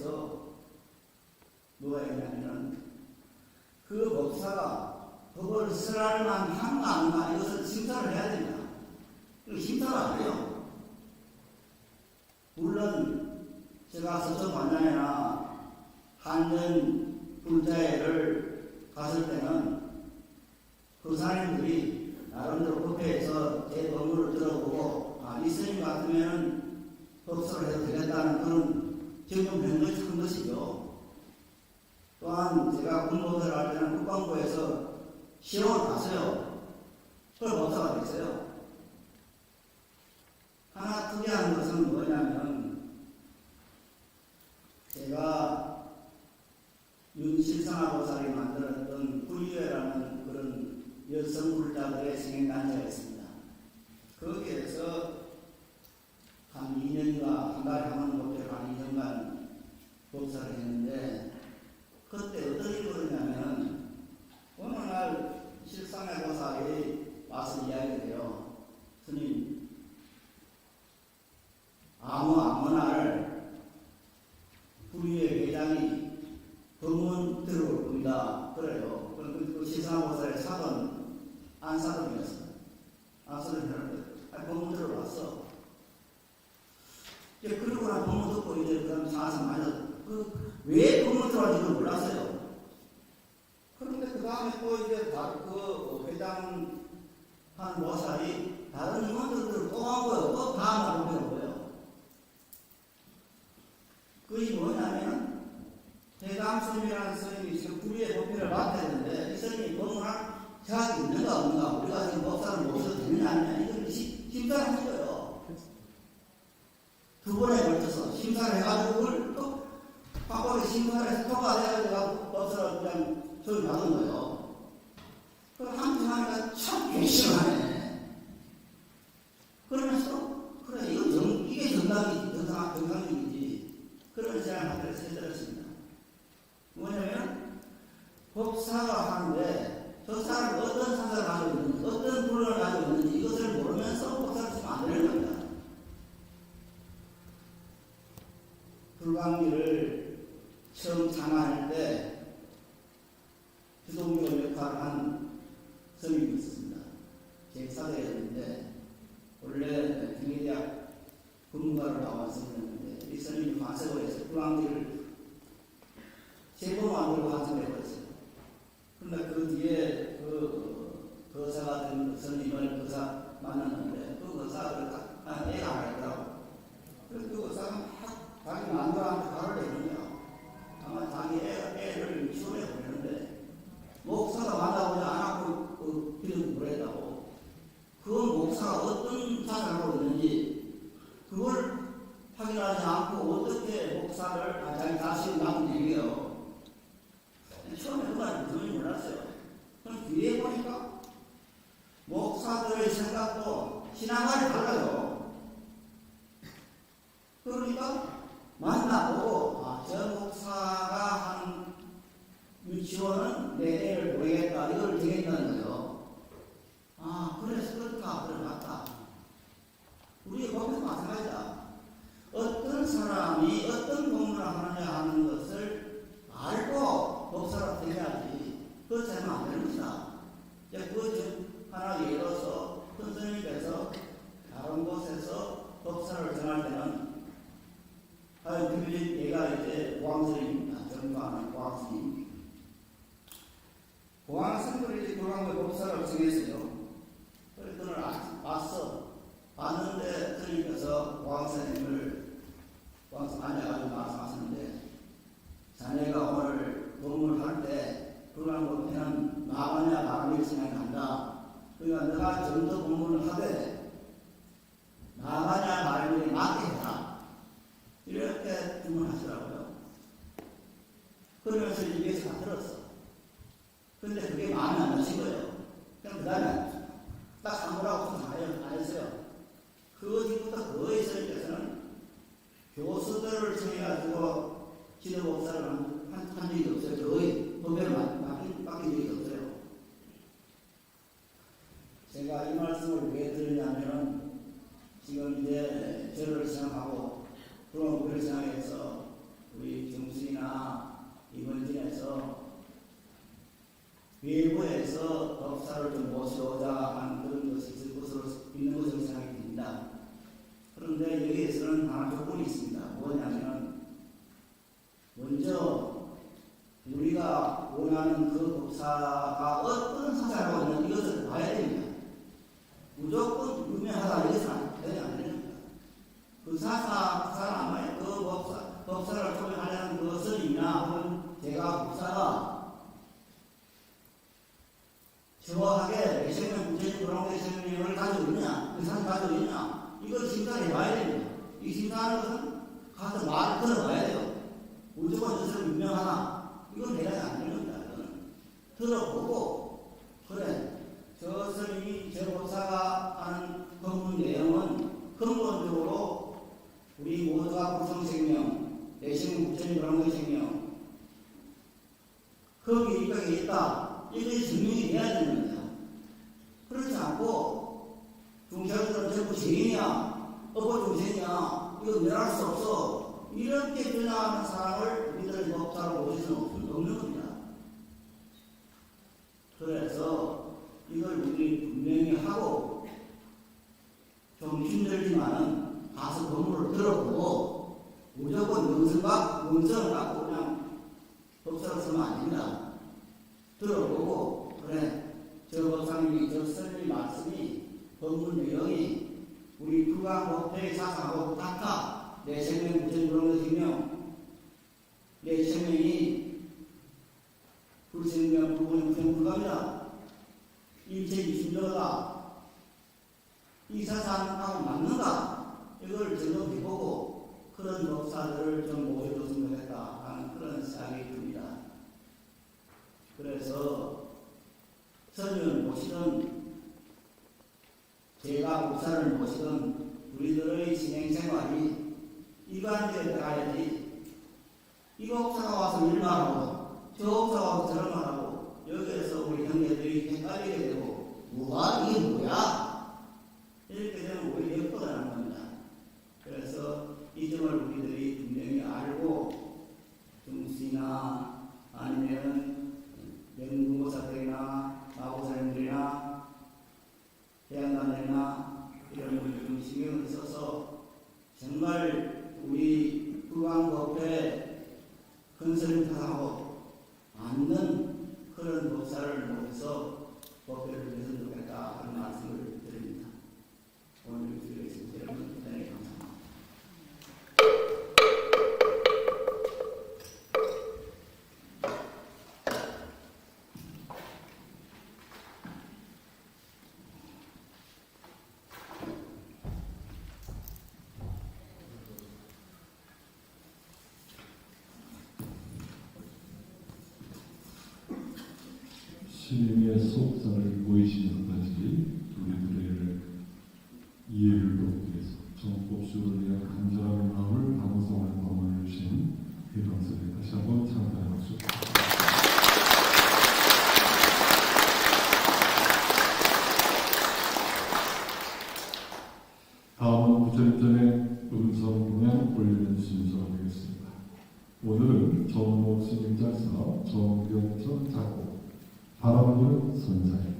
Speaker 3: 법에서 뭐가 있냐면은 그 법사가 법을 쓰랄 만한가 아닌가 이것을 심사를 해야 됩니다. 이거 심사를 안 해요. 물론 제가 서천 관장이나 한전 불자회를 갔을 때는 그 사람들이 나름대로 법회에서 제 법문을 들어보고 이 스님 같으면 법사를 해도 되겠다는 그런 경험을 한 것이죠. 또한 제가 군법을 할 때는 국방부에서 시험을 봤어요. 그걸 법사가 됐어요. 하나 특이한 것은 뭐냐면 제가 윤실상하 보살이 만들었던 불의회라는 그런 여성 불자들의 생행단체가 있습니다. 거기에서 한 2년인가 한 달에 한 번 법회를 한 2년간 법사를 했는데 그때 어떤 일이 벌어졌냐면 어느 날 실상의 보살이 와서 이야기를 해요. 스님, 아무 날 불의회 회장이 법문 들어올 겁니다. 그래요. 그 실상의 보살의 사돈 안사돈이었어요. 안사돈이 법문 들어왔어. 이제 그러고 난 법문 듣고 이제 그 다음에 사서 맞아. 왜 법문 들어왔는지 몰랐어요. 그런데 그 다음에 또 이제 그 회장 한 보살이 다른 임원들을 또 한 거예요. 또 다음 날 보는 거예요. 그것이 뭐냐면 대감스님이라는 스님이 지금 불의의 법회를 맡았는데 이 스님이 법문할 자격이 있는가 없는가 우리가 지금 법사를 모셔도 되느냐 아니냐 이걸 심사를 한 거예요. 두 번에 걸쳐서 심사를 해가지고 그걸 또 확고하게 심사를 해서 통과해가지고 법사를 그냥 소리 받은 거예요. 그럼 한편 하니까 참 괘씸하네. 그러면서 그래 이게 정상이지 그런 생각을 해드렸습니다. 뭐냐면 법사가 하는데 저 사람이 어떤 사상을 가지고 있는지 어떤 불론을 가지고 있는지 이것을 모르면서 법사를 쓰면 안 되는 겁니다. 불광기를 처음 창안할 때 주동교 역할을 한 스님이 있었습니다. 제 사대였는데 원래 경희대학 근무가를 나왔었는데 이 스님이 환석을 해서 불광기를 제법 만들고 환석을 해버렸어요. 그런데 그 뒤에 그 거사가 된 스님을 거사 만났는데 그 거사가 애가 하나 있더라고. 그래서 그 거사가 막 자기 남자한테 가를 내는 거야. 아마 자기 애를 시원해 보내는데 목사가 만나보지 않았고 기름 보냈다고. 그 목사가 어떤 사상으로 있는지 그걸 확인하지 않고 어떻게 목사를 자기 자신을 낳은 얘기예요. 처음에 그 말이 무슨 몰랐어요. 그럼 뒤에 보니까 목사들의 생각도 신앙관이 달라요. 그러니까 만나보고 저 목사가 한 유치원은 내 애를 보내겠다 이걸 정했다는 거예요. 그래서 그렇다 그래 맞다. 우리 법에도 마찬가지다. 어떤 사람이 어떤 공부를 하느냐 하는 것을 알고 법사로 되어야지. 그렇지 않으면 안 되는 것이다. 그 하나 예를 들어서 선생님께서 다른 곳에서 법사를 정할 때는 얘가 이제 고항스님입니다. 전파하는 고항스님. 고항스님들이 고항의 법사를 정했어요. 그래서 그걸 봤어. 봤는데 스님께서 고항스님을 앉아가지고 말씀하시는데 자네가 오늘 법문을 할 때 그러한 법회는 나가냐 나가냐 생각이 난다. 그러니까 내가 좀 더 법문을 하되 나가냐 말을 맞게 해라. 이렇게 주문하시더라고요. 그러면서 입에서 다 들었어. 근데 그게 마음에 안 드신 거예요. 그냥 그 다음에 딱 사무라고 안 했어요. 그 뒤부터 거의 스님께서는 교수들을 정해가지고 지도법사를 한 적이 없어요. 거의 법회를 맡긴 적이 없어요. 제가 이 말씀을 왜 드리냐면은 지금 이제 저를 생각하고 그런 우리를 생각해서 우리 외부에서 법사를 좀 모셔오자 하는 그런 것이 있을 것으로 있는 것으로 생각이 듭니다. 그런데 여기에서는 하나 조건이 있습니다. 뭐냐면 먼저 우리가 원하는 그 법사가 어떤 사사를 하고 있는 이것을 봐야 됩니다. 무조건 유명하다 이것은 되지 않습니다. 그 사람, 그 법사를 소개하려는 것은이나 혹은 제가 법사가 정확하게 내생명 구체적 그런 내생명을 가지고 있냐, 그 사람이 가지고 있냐, 이걸 심사를 해봐야 됩니다. 이 심사하는 것은 가서 말을 들어봐야 돼요. 무조건 저 사람 유명하나, 이건 대단히 안 되는 겁니다. 들어보고, 그래, 저 스님이, 저 법사가 하는 법문 내용은 근본적으로 우리 모두가 불성생명, 내생명 구체적 그런 내생명, 거기에 입각이 있다. 이것이 증명이 돼야 되는 겁니다. 그렇지 않고 중생들은 전부 죄인이야, 업보중생이야, 이거 멸할 수 없어, 이렇게 주장하는 사람을 우리들의 법사로 모실 수는 없는 겁니다. 그래서 이걸 우리 분명히 하고 좀 힘들지만은 가서 법문을 들어보고 무조건 명성을 갖고 그냥 법사를 쓰면 안 됩니다. 들어보고, 그래, 저 법사님이, 저 스님의 말씀이, 법문 내용이 우리 불광법회의 사상하고 같아. 내 생명 구체적인 그런 생명, 내 생명이 불생명, 불보는 불가입니다. 일체 이심정하다. 이 사상하고 맞는가? 이걸 점검해보고 그런 법사들을 좀 모셔줬으면 좋겠다 하는 그런 생각이 듭니다. 그래서 스님을 모시든 제가 법사를 모시든 우리들의 진행생활이 일관되어 가야지. 이 법사가 와서 일만 하고 저 법사가 와서 저런 말 하고 여기에서 우리 형제들이 헷갈리게 되고 이게 뭐야? 이렇게 되면 오히려 역도가 나는 겁니다. 그래서 이 점을 우리들이 분명히 알고 중시나 아니면 명문고사들이나 마고사님들이나 대학단들이나 이런 분들 좀 신경을 써서 정말 우리 불광법회 건설을 타하고 맞는 그런 법사를 모셔서 법회를 위해서 좋겠다 하는 말씀을 드립니다. 오늘 주의해주신 여러분 대단히 감사합니다.
Speaker 1: 스님의 속사를 보이시면서까지 우리들의 이해를 돕기 위해서 정법수를 위한 간절한 마음을 방송할 법을 주신 회장선에 다시 한번 찬탄의 박수. 다음은 부처님전의 음성 공양 올리는 순서가 되겠습니다. 오늘은 정목 스님 작사, 정병천 작곡, 바람부는 선사입니다.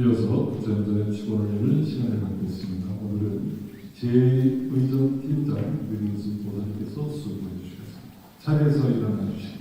Speaker 1: 이어서 부자연전의 축원을 읽는 시간을 갖고 있습니다. 오늘은 제 의전 팀장 유민수 보사님께서 수고해 주시겠습니다. 자리에서 일어나 주시기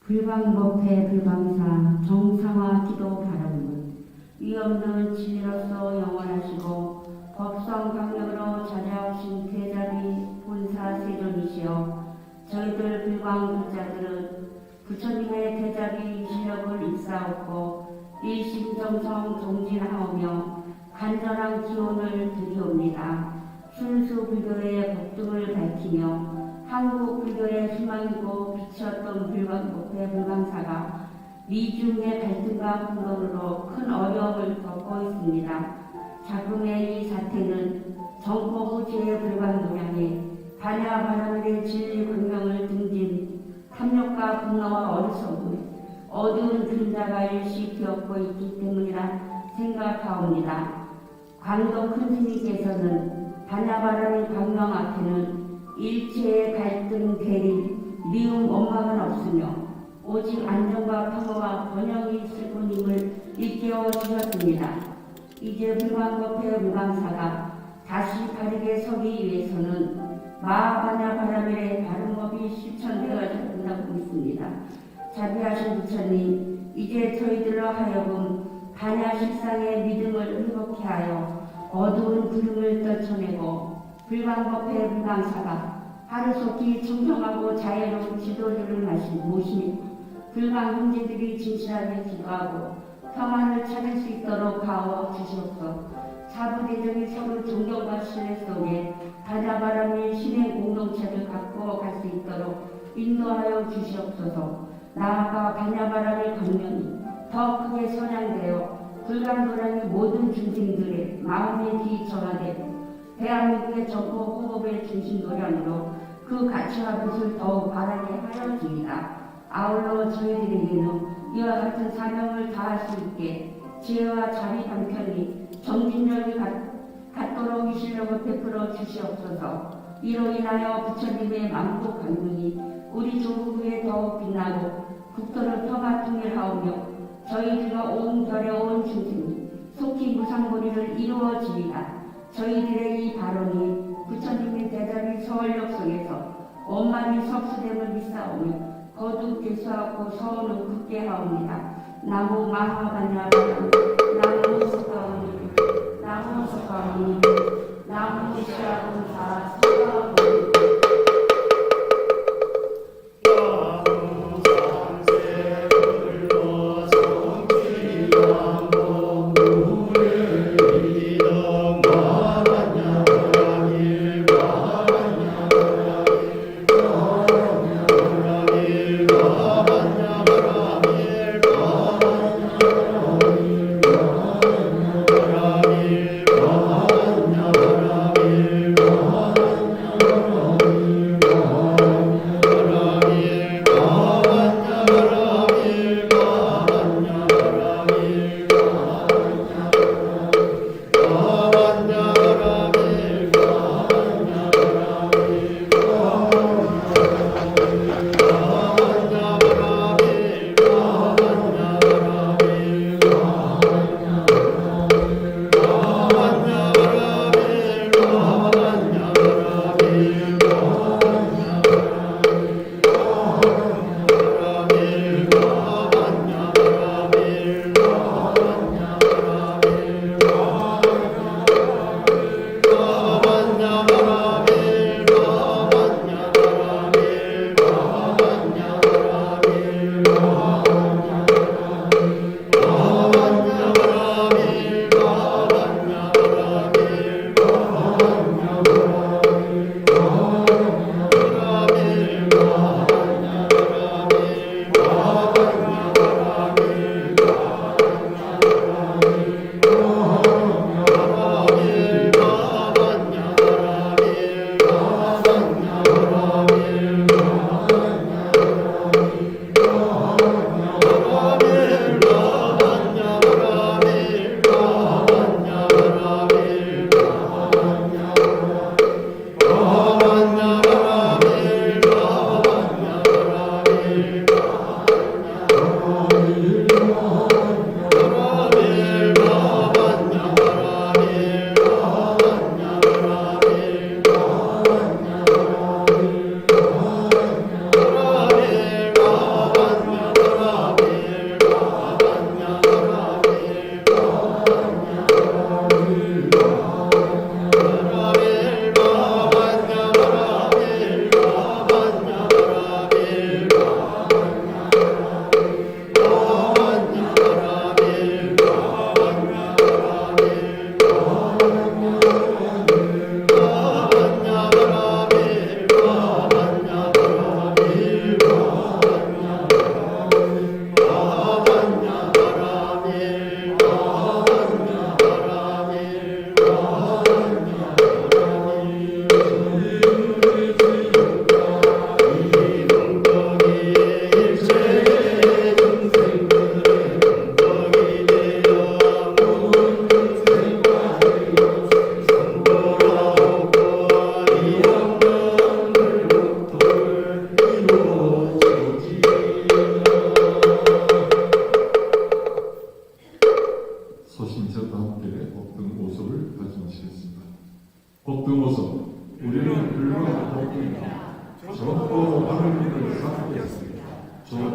Speaker 4: 불광법회 불광사 정상화 기도 바라는 위엄는 진리로서 영원하시고 법성 강력으로 자자하신 대자비 본사 세존이시여 저희들 불광불자들은 부처님의 대자비 실력을 입사하고 일심정성 정진하오며 간절한 기원을 드리옵니다. 순수 불교의 법등을 밝히며 한국 불교의 희망이고 빛이었던 불광법회 불광사가 미중의 갈등과 분노로 큰 어려움을 겪고 있습니다. 자금의 이 사태는 정법부지의 불광도량에 반야바라밀의 진리 광명을 등진 탐욕과 분노와 어리석음에 어두운 그림자가 일시 되었고 있기 때문이라 생각하옵니다. 광도 큰 스님께서는 반야바라밀 광명 앞에는 일체의 갈등, 대립, 미움, 원망은 없으며 오직 안정과 평화와 번영이 있을 뿐임을 일깨워 주셨습니다. 이제 불광법회 불광사가 다시 바르게 서기 위해서는 마하바냐바라밀의 바른법이 실천되어야 된다고 믿습니다. 자비하신 부처님, 이제 저희들로 하여금 반야실상의 믿음을 회복케 하여 어두운 구름을 떨쳐내고 불광법회 불광사가 하루속히 청정하고 자유로운 지도자를 모시며 불광 형제들이 진실하게 기도하고 평안을 찾을 수 있도록 가워 주시옵소서. 사부대전이 서로 존경과 신뢰 속에 바다바람의 신의 공동체를 갖고 갈 수 있도록 인도하여 주시옵소서. 나아가 반야바람의 광명이 더 크게 선양되어 불광도량의 모든 중생들의 마음에 기정하되 대한민국의 정보 호흡의 중심 노량으로 그 가치와 빛을 더욱 바라게 하여 줍니다. 아울러 저희들에게는 이와 같은 사명을 다할 수 있게 지혜와 자비 방편이 정진력이 갖도록 이 실력을 베풀어 주시옵소서. 이로 인하여 부처님의 만국 강명이 우리 조국에 더욱 빛나고 국토를 평화통일하오며 저희들과 온 별의 온 중생이 속히 무상고리를 이루어지리라. 저희들의 이 발언이 부처님의 대자비 서원력 속에서 원만히 섭수됨을 믿사오며 거듭 개수하고 서원을 굳게 하옵니다. 나무 마하반야바람 나무 석가모니 나무 석가모니 나무 시아군사 석가모니
Speaker 5: 바람일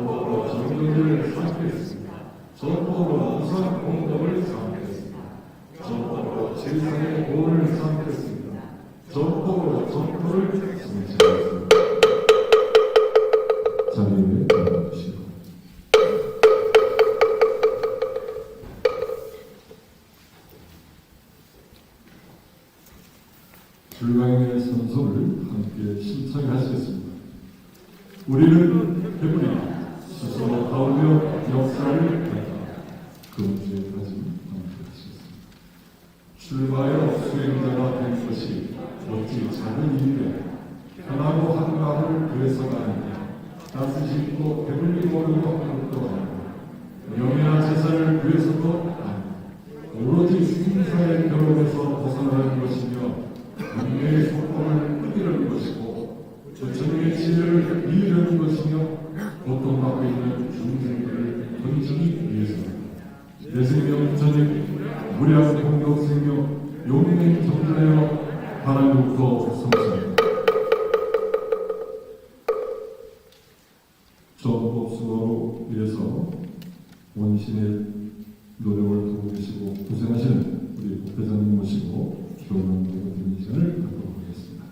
Speaker 1: 전법으로 정경을 삼겠습니다. 전법으로 우선 공덕을 삼겠습니다. 전법으로 질서의 보호를 삼겠습니다. 전법으로 전포를 성취하겠습니다. 자리에 앉으시고 불광의 선서를 함께 신청하시겠습니다. 우리는 배불리 스스로 가오며 역사를 했다. 그 문제까지 함께 하시겠습니다. 출마하여 수행자가 된 것이 어찌 작은 일이래. 편하고 한가를 위해서가 아니냐. 따스쉽고 배불리 모르고 함도 아니고 명예나 재산을 위해서도 아니고 오로지 생사의 결혼에서 벗어나는 것이며 운명의 속범을 끊기려는 것이고 부처님의 지혜를 이으려는 것이며 고통받고 있는 중생들을 건지기 위해서입니다. 내 생명 부처님 무량 공덕 생명 용맹 정진하여 하나님부터 성취합니다. 전법수고로 위해서 원신의 노력을 도고 계시고 고생하시는 우리 목회자님 모시고 교훈 드리는 시간을 갖도록 하겠습니다.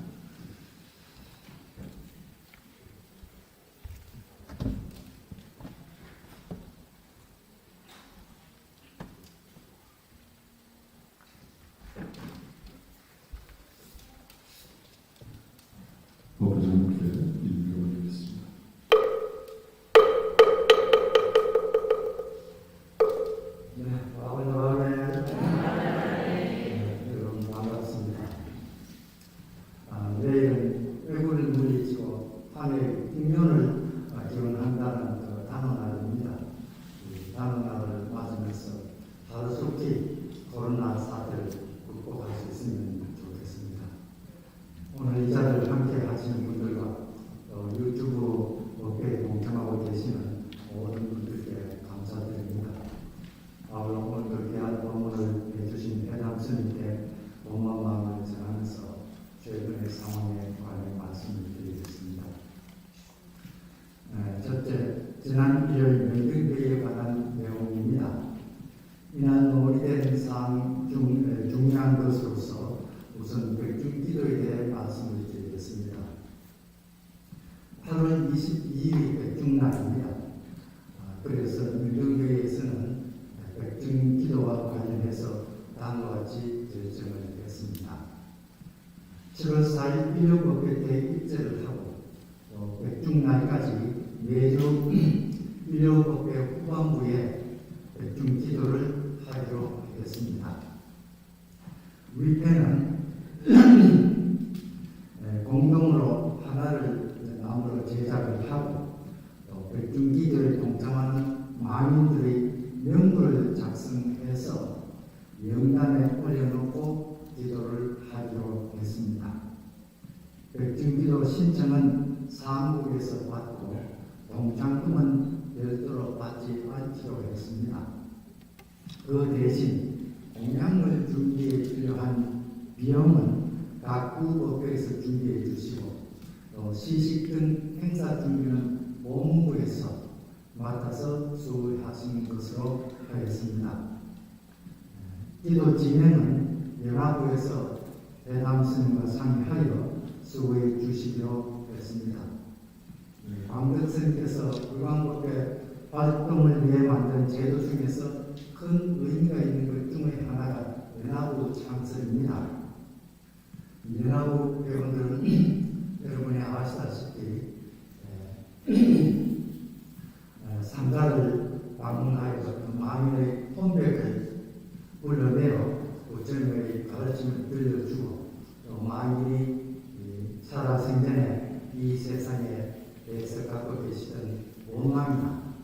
Speaker 1: 목회자님께 인사 올리겠습니다.
Speaker 5: 여러분 반갑습니다. 내일은 외국을 물리치고 한해 김년을 기원한다는 그 단오날입니다. 이 단오날을 맞으면서 하루속히 코로나 사태를 극복할 수 있으면 좋겠습니다. 오늘 이 자리를 함께 하시는 분들과 유튜브 업계에 동참하고 계시는 모든 분들께 감사드립니다. 오늘 귀한 법문을 해주신 회담 스님께 고마운 마음을 전하면서 최근의 상황에 관해 말씀을 드리겠습니다. 첫째, 지난 일요일 명등회의에 관한 내용입니다. 이날 논의된 사항 중 중요한 것으로서 우선 백중기도에 대해 말씀을 드리겠습니다. 8월 22일이 백중날입니다. 그래서 명등회의에서는 백중기도와 관련해서 다음과 같이 결정을 했습니다. 7월 4일 인력법회 때 입제를 하고 백중날까지 매주 인력법회 후반부에 백중기도를 하기로 했습니다. 위패는 공동으로 하나를 나무로 제작을 하고 백중기도에 동참하는 망인들의 명부를 작성해서 명단에 올려놓고 기도를 하기로 했습니다. 백중기도 신청은 사무국에서 받고 동참금은 별도로 받지 않기로 했습니다. 그 대신 공양을 준비에 필요한 비용은 각 구법회에서 준비해 주시고 시식 등 행사 준비는 본부에서 맡아서 수행하시는 것으로 하였습니다. 기도 진행은 연합부에서 회담 스님과 상의하여 수고해 주시기로 했습니다. 광덕 스님께서 의왕법회 활동을 위해 만든 제도 중에서 큰 의미가 있는 것 중에 하나가 연합부 창설입니다. 연합부 회원들은 여러분이 아시다시피 상가를 방문하여 만인의 혼백을 불러내어 부처님의 가르침을 들려주고 또 만인이 살아생전에 이 세상에 대해서 갖고 계시던 원망이나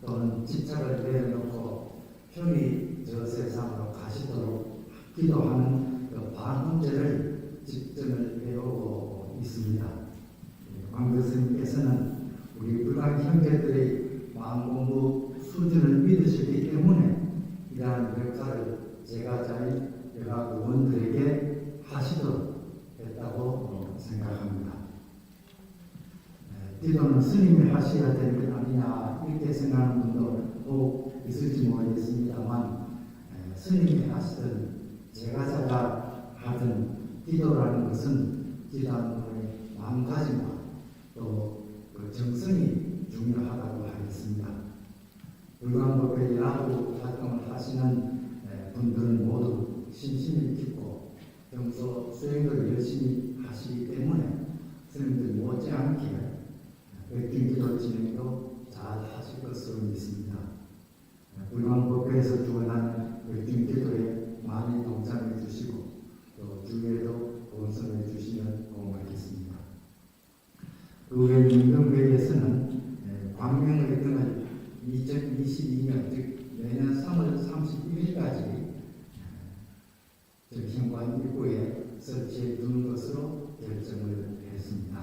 Speaker 5: 또는 집착을 내려놓고 편히 저 세상으로 가시도록 기도하는 그 반문제를 집전을 해오고 있습니다. 광덕 스님께서는 우리 불광 형제들의 마음공부 수준을 믿으시기 때문에 이러한 역사를 제가자인 여러 의원들에게 하시도록 했다고 생각합니다. 기도는 스님이 하셔야 되는 것 아니냐 이렇게 생각하는 분도 꼭 있을지 모르겠습니다만 스님이 하시든 제가 하든 기도라는 것은 기도하는 분의 마음가짐과 또 그 정성이 중요하다고 하겠습니다. 불광법에 연합으로 활동을 하시는 분들은 모두 신심이 깊고 평소 수행을 열심히 하시기 때문에 스님들 못지않게 백중기도 진행도 잘 하실 것으로 믿습니다. 불광법회에서 주관하는 백중기도에 많이 동참해 주시고 또 주위에도 동참해 주시면 고맙겠습니다. 그 외 민경회에서는 광명의 등을 2022년 즉 내년 3월 31일까지 현관 입구에 설치해 두는 것으로 결정을 했습니다.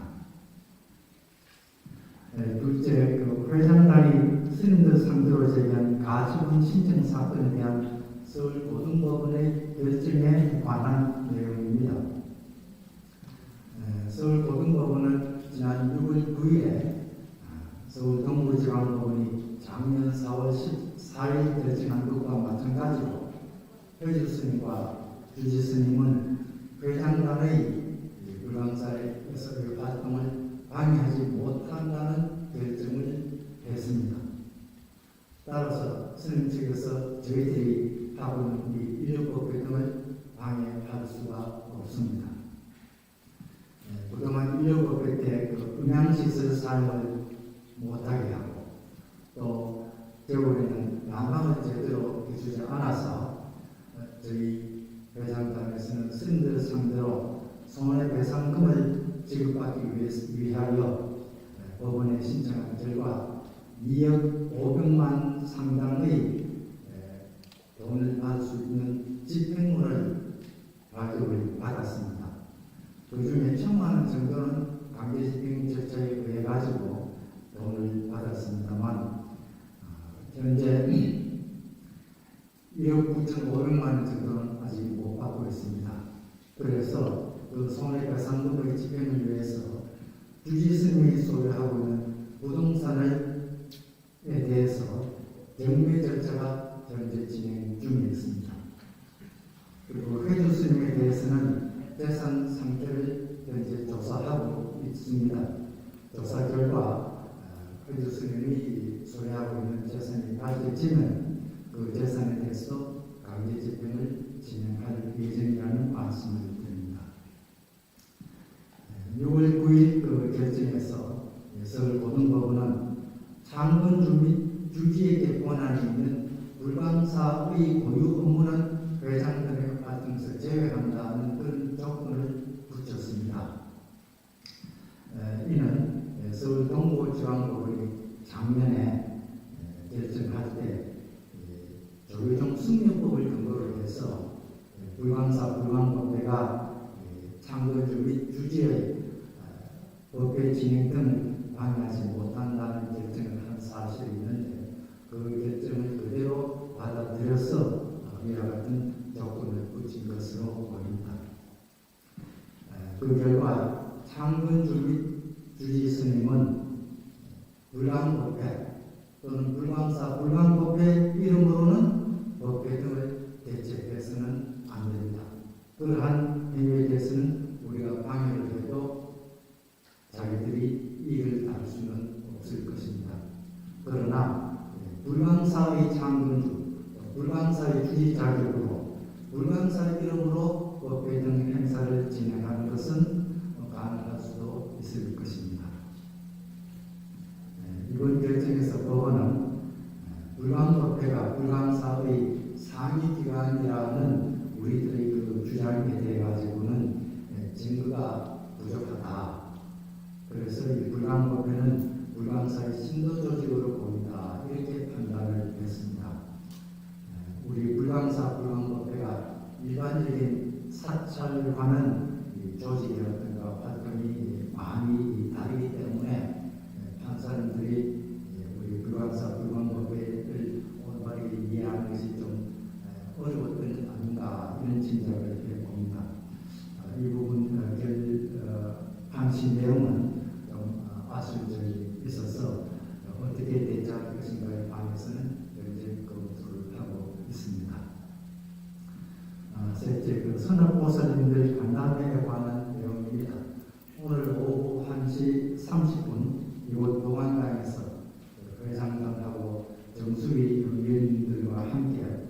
Speaker 5: 둘째, 그 회장단이 스님들 상대로 제기한 가처분 신청 사건에 대한 서울고등법원의 결정에 관한 내용입니다. 서울고등법원은 지난 6월 9일에 서울동부지방법원이 작년 4월 14일 결정한 것과 마찬가지로 회주 스님과 주지 스님은 회장단의 불광사에서의 활동을 방해하지 못한다는 결정을 했습니다. 따라서 스님 측에서 저희들이 하고 있는 이 인력법회 등을 방해할 수가 없습니다. 그동안 인력법회 때 그 음향시설 사용을 못하게 하고 또 겨울에는 난방을 제대로 해주지 않아서 저희 회장단에서는 스님들 상대로 손해배상금을 지급받기 위하여 법원에 신청한 결과 2억 500만 상당의 돈을 받을 수 있는 집행문을 발급을 받았습니다. 그 중에 1,000만 원 정도는 강제집행 절차에 의해 가지고 돈을 받았습니다만 현재 1억 9,500만 원 정도는 아직 못 받고 있습니다. 그래서 그 손해배상금의 집행을 위해서 주지스님이 소유하고 있는 부동산에 대해서 경매 절차가 현재 진행 중에 있습니다. 그리고 회주스님에 대해서는 재산 상태를 현재 조사하고 있습니다. 조사 결과 회주스님이 소유하고 있는 재산이 밝혀지면 그 재산에 대해서 강제 집행을 진행할 예정이라는 말씀을 드립니다. 6월 9일 그 결정에서 서울고등법원은 창건주 및 주지에게 권한이 있는 불광사의 고유 업무는 회장단의 활동에서 제외한다는 그런 조건을 붙였습니다. 이는 서울 동부지방법원이 작년에 결정할 때 조계종 승려법을 근거로 해서 불광사 불광법회가 창건주 및 주지의 법회 진행 등을 방해하지 못한다는 결정을 한 사실이 있는데 그 결정을 그대로 받아들여서 이와 같은 조건을 붙인 것으로 보입니다. 그 결과 창건주 및 주지 스님은 불광법회 또는 불광사 불광법회 이름으로는 법회 등을 대체해서는 안 됩니다. 그러한 행위에 대해서는 우리가 방해를 해도 자기들이 이익을 다룰 수는 없을 것입니다. 그러나 불광사의 창건주, 불광사의 주지 자격으로 불광사의 이름으로 법회 등 행사를 진행하는 것은 가능할 수도 있을 것입니다. 이번 결정에서 법원은 불광법회가 불광사의 상위기관이라는 우리들의 그 주장에 대해 가지고는 증거가 부족하다. 그래서 이 불광법회는 불광사의 신도조직으로 보인다. 이렇게 판단을 했습니다. 우리 불광사 불광법회가 일반적인 사찰과는 조직이라든가 활동이 많이 다르기 때문에 판사님들이 우리 불광사 불광법회를 올바르게 이해하는 것이 좀 어려웠던 것 아닌가 이런 짐작을 해봅니다. 이 부분 판시 내용은 좀 아쉬운 점이 선학보살님들 간담회에 관한 내용입니다. 오늘 오후 1시 30분 이곳 동안당에서 회장단하고 정수위 의원님들과 함께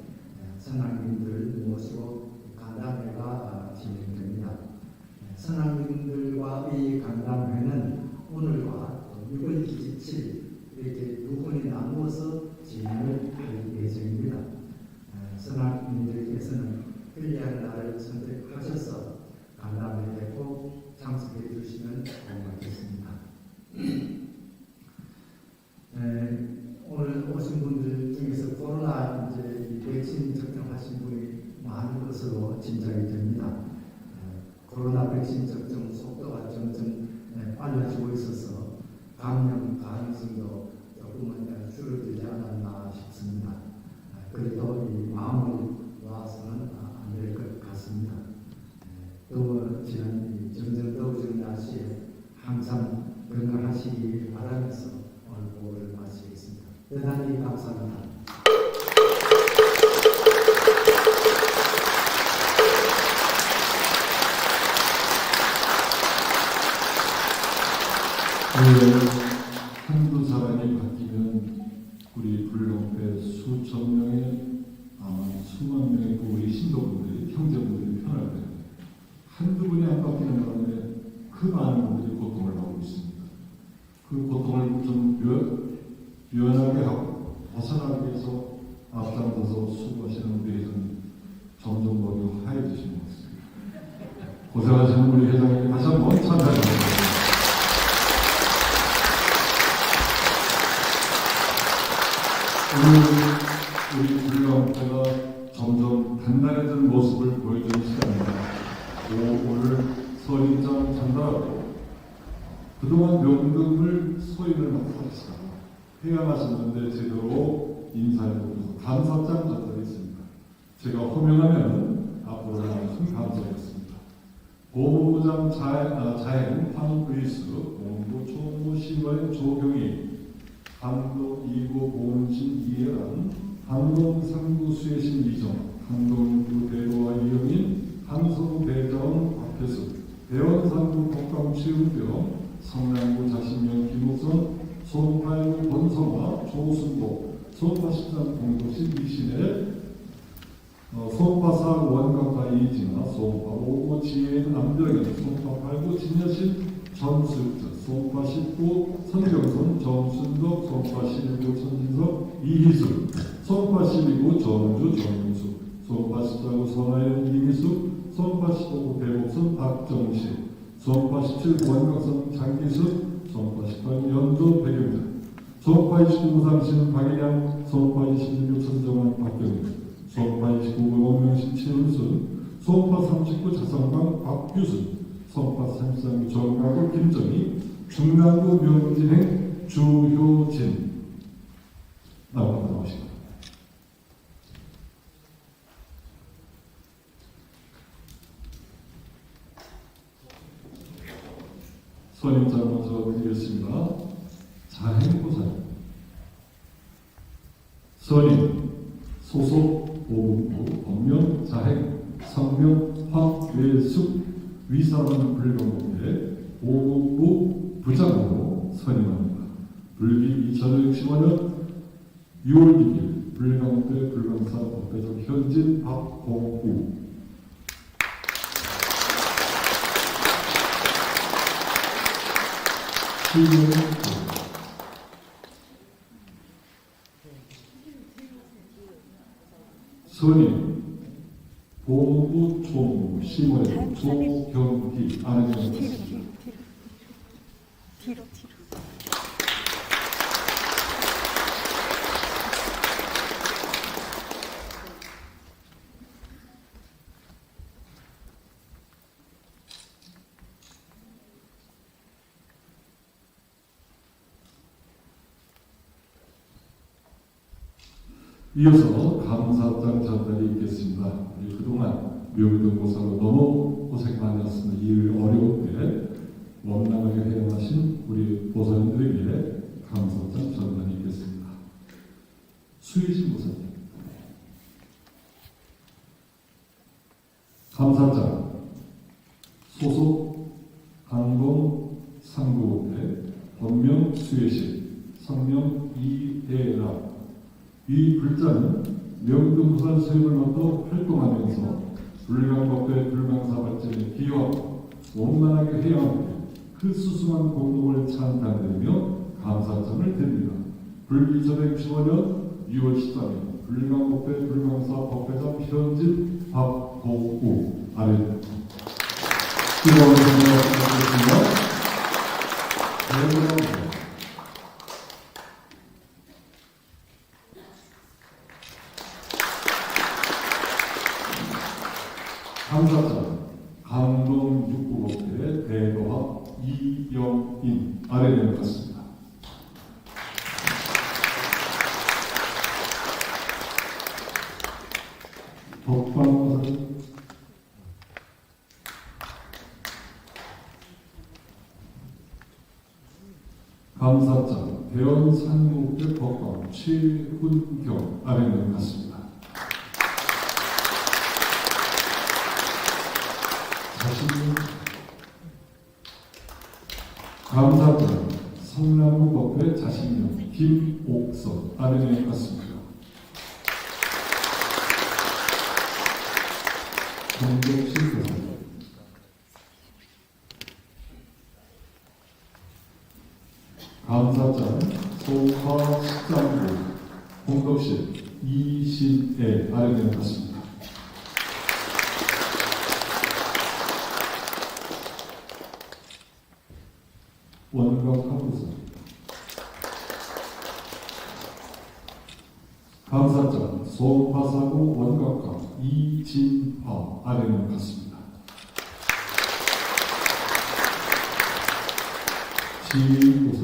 Speaker 5: 선학님들 모시고 간담회가 진행됩니다. 선학님들과의 간담회는 오늘과 6월 27일 이렇게 두 번이 나누어서 진행을 할 예정입니다. 선학님들께서는 편리한 날을 선택하셔서 간담회에 꼭 참석해 주시면 고맙겠습니다. 오늘 오신 분들 중에서 코로나 이제 백신 접종하신 분이 많은 것으로 짐작이 됩니다. 코로나 백신 접종 속도가 점점 빨라지고 있어서 감염 가능성도 조금은 줄어들지 않았나 싶습니다. 그래도 이 마음을 놓아서는 안 될 것 같습니다. 더워지는 점점 더워지는 날씨에 항상 건강하시기 바라면서 오늘 보고를 마치겠습니다. 대단히 감사합니다.
Speaker 1: 한두 사람이 바뀌면 우리 불경배 수천 명의 수만 명의 우리 신도분들이 형제분들이 편할 거예요. 한두 분이 안 바뀌는 바람에 그 많은 분들이 고통을 받고 있습니다. 그 고통을 좀 유연하게 하고 벗어나기 위해서 앞장서서 수고하시는 우리 회장님 점점 머리가 하얘지시는 것 같습니다. 고생하시는 우리 회장님 다시 한번 찬양합니다. 오늘 우리 불경배가 점점 단단해진 모습을 보여주는 시간입니다. 오늘 서인장 전달하고 그동안 명등을 소인을 맡아주시다가 해양하셨는데 제대로 인사해드리면서 감사장 전달이 있습니다. 제가 호명하면 앞으로 나가신 감사하겠습니다. 보훈부장 자행 황의수, 보훈부 총무 신원 조경희, 한도 2구 보훈신 이해란, 한동 3구 수혜신 이정, 한동 6구 대로와 이영인, 한성 대자원 박혜수, 대원 3구 독감 최은병, 성남구 자신명 김옥선, 송파구 권성화 조순복, 송파 13 공도시 이신혜, 송파 4 원각파 이진아, 송파 5구 지혜인 남병현, 송파 8구 진여신 전술자, 송파 19 선경선 정순덕, 송파 11구 천진석 이희술, 송파 12구 정주 정윤수, 송파 14구 선하연 이미숙, 송파 15구 대목선 박정식, 송파 17 원각선 장기숙, 송파 18 연도 백영자, 송파 29 상신 박일양, 송파 26 천정환 박경일, 송파 29 원명신 최은순, 송파 39 자성강 박규순, 송파 33 정가구 김정희, 중랑구 명진행 주효진 나오십니다. 선임자 먼저 드리겠습니다. 자행보살 선임 소속 보훈부 법명 자행 성명 황외숙 위사원 불경공대 보훈부 부장으로 선임합니다. 불기 2065년 6월 2일 불경대 불광사 법대적 현진 박봉우 선임 보훈부 총무 심의 조경기 안녕하십니까.
Speaker 6: 뒤로.
Speaker 1: 이어서 감사장 전달이 있겠습니다. 우리 그동안 묘기등고사로 너무 고생 많이 했습니다. 이 어려운 때 원만하게 해나가신 우리 보살님들에게 감사장 전달이 있겠습니다. 수희신 보살님. 감사장 소속 강동 상구대 본명 수혜식 성명 이혜라. 이 불자는 명등부산 수협을 맡아 활동하면서 불강법대 불강사 발전에 기여하고 원만하게 해야하는 그 수승한 공동을 찬탄드리며 감사장을 드립니다. 불기전의 15년 6월 13일 불강법대 불강사 법회장 현진 박도우 아래 뜨거운 감사 부탁드립니다. 감사장 강동 육부법대 대거학 이영인 아래 내려갔습니다. 법관은 감사장 대원 상무대 법관 최훈경 아래 내려갔습니다. 감사장 성남구법회 자신명 김옥선 아래에 갔습니다. 정경실 교사 감사장 소화식장부 공덕실 이신애 아래에 갔습니다. 원각하부서 감사장 소파사구 원각학 이진화 아래는 같습니다. 지휘부서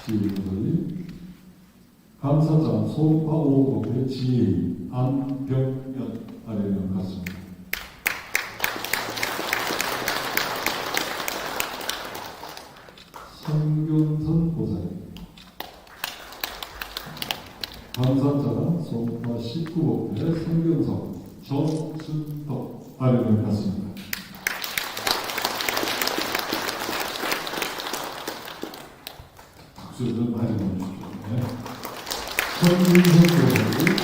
Speaker 1: 지휘부서님 감사장 소파오법의 지휘 안병연 아래는 같습니다. 성균선 보사님 감사장 소파 19법회 성균선 정순덕 아래를 갔습니다. 박수 좀 많이 보내주십시오. 성균선 보사님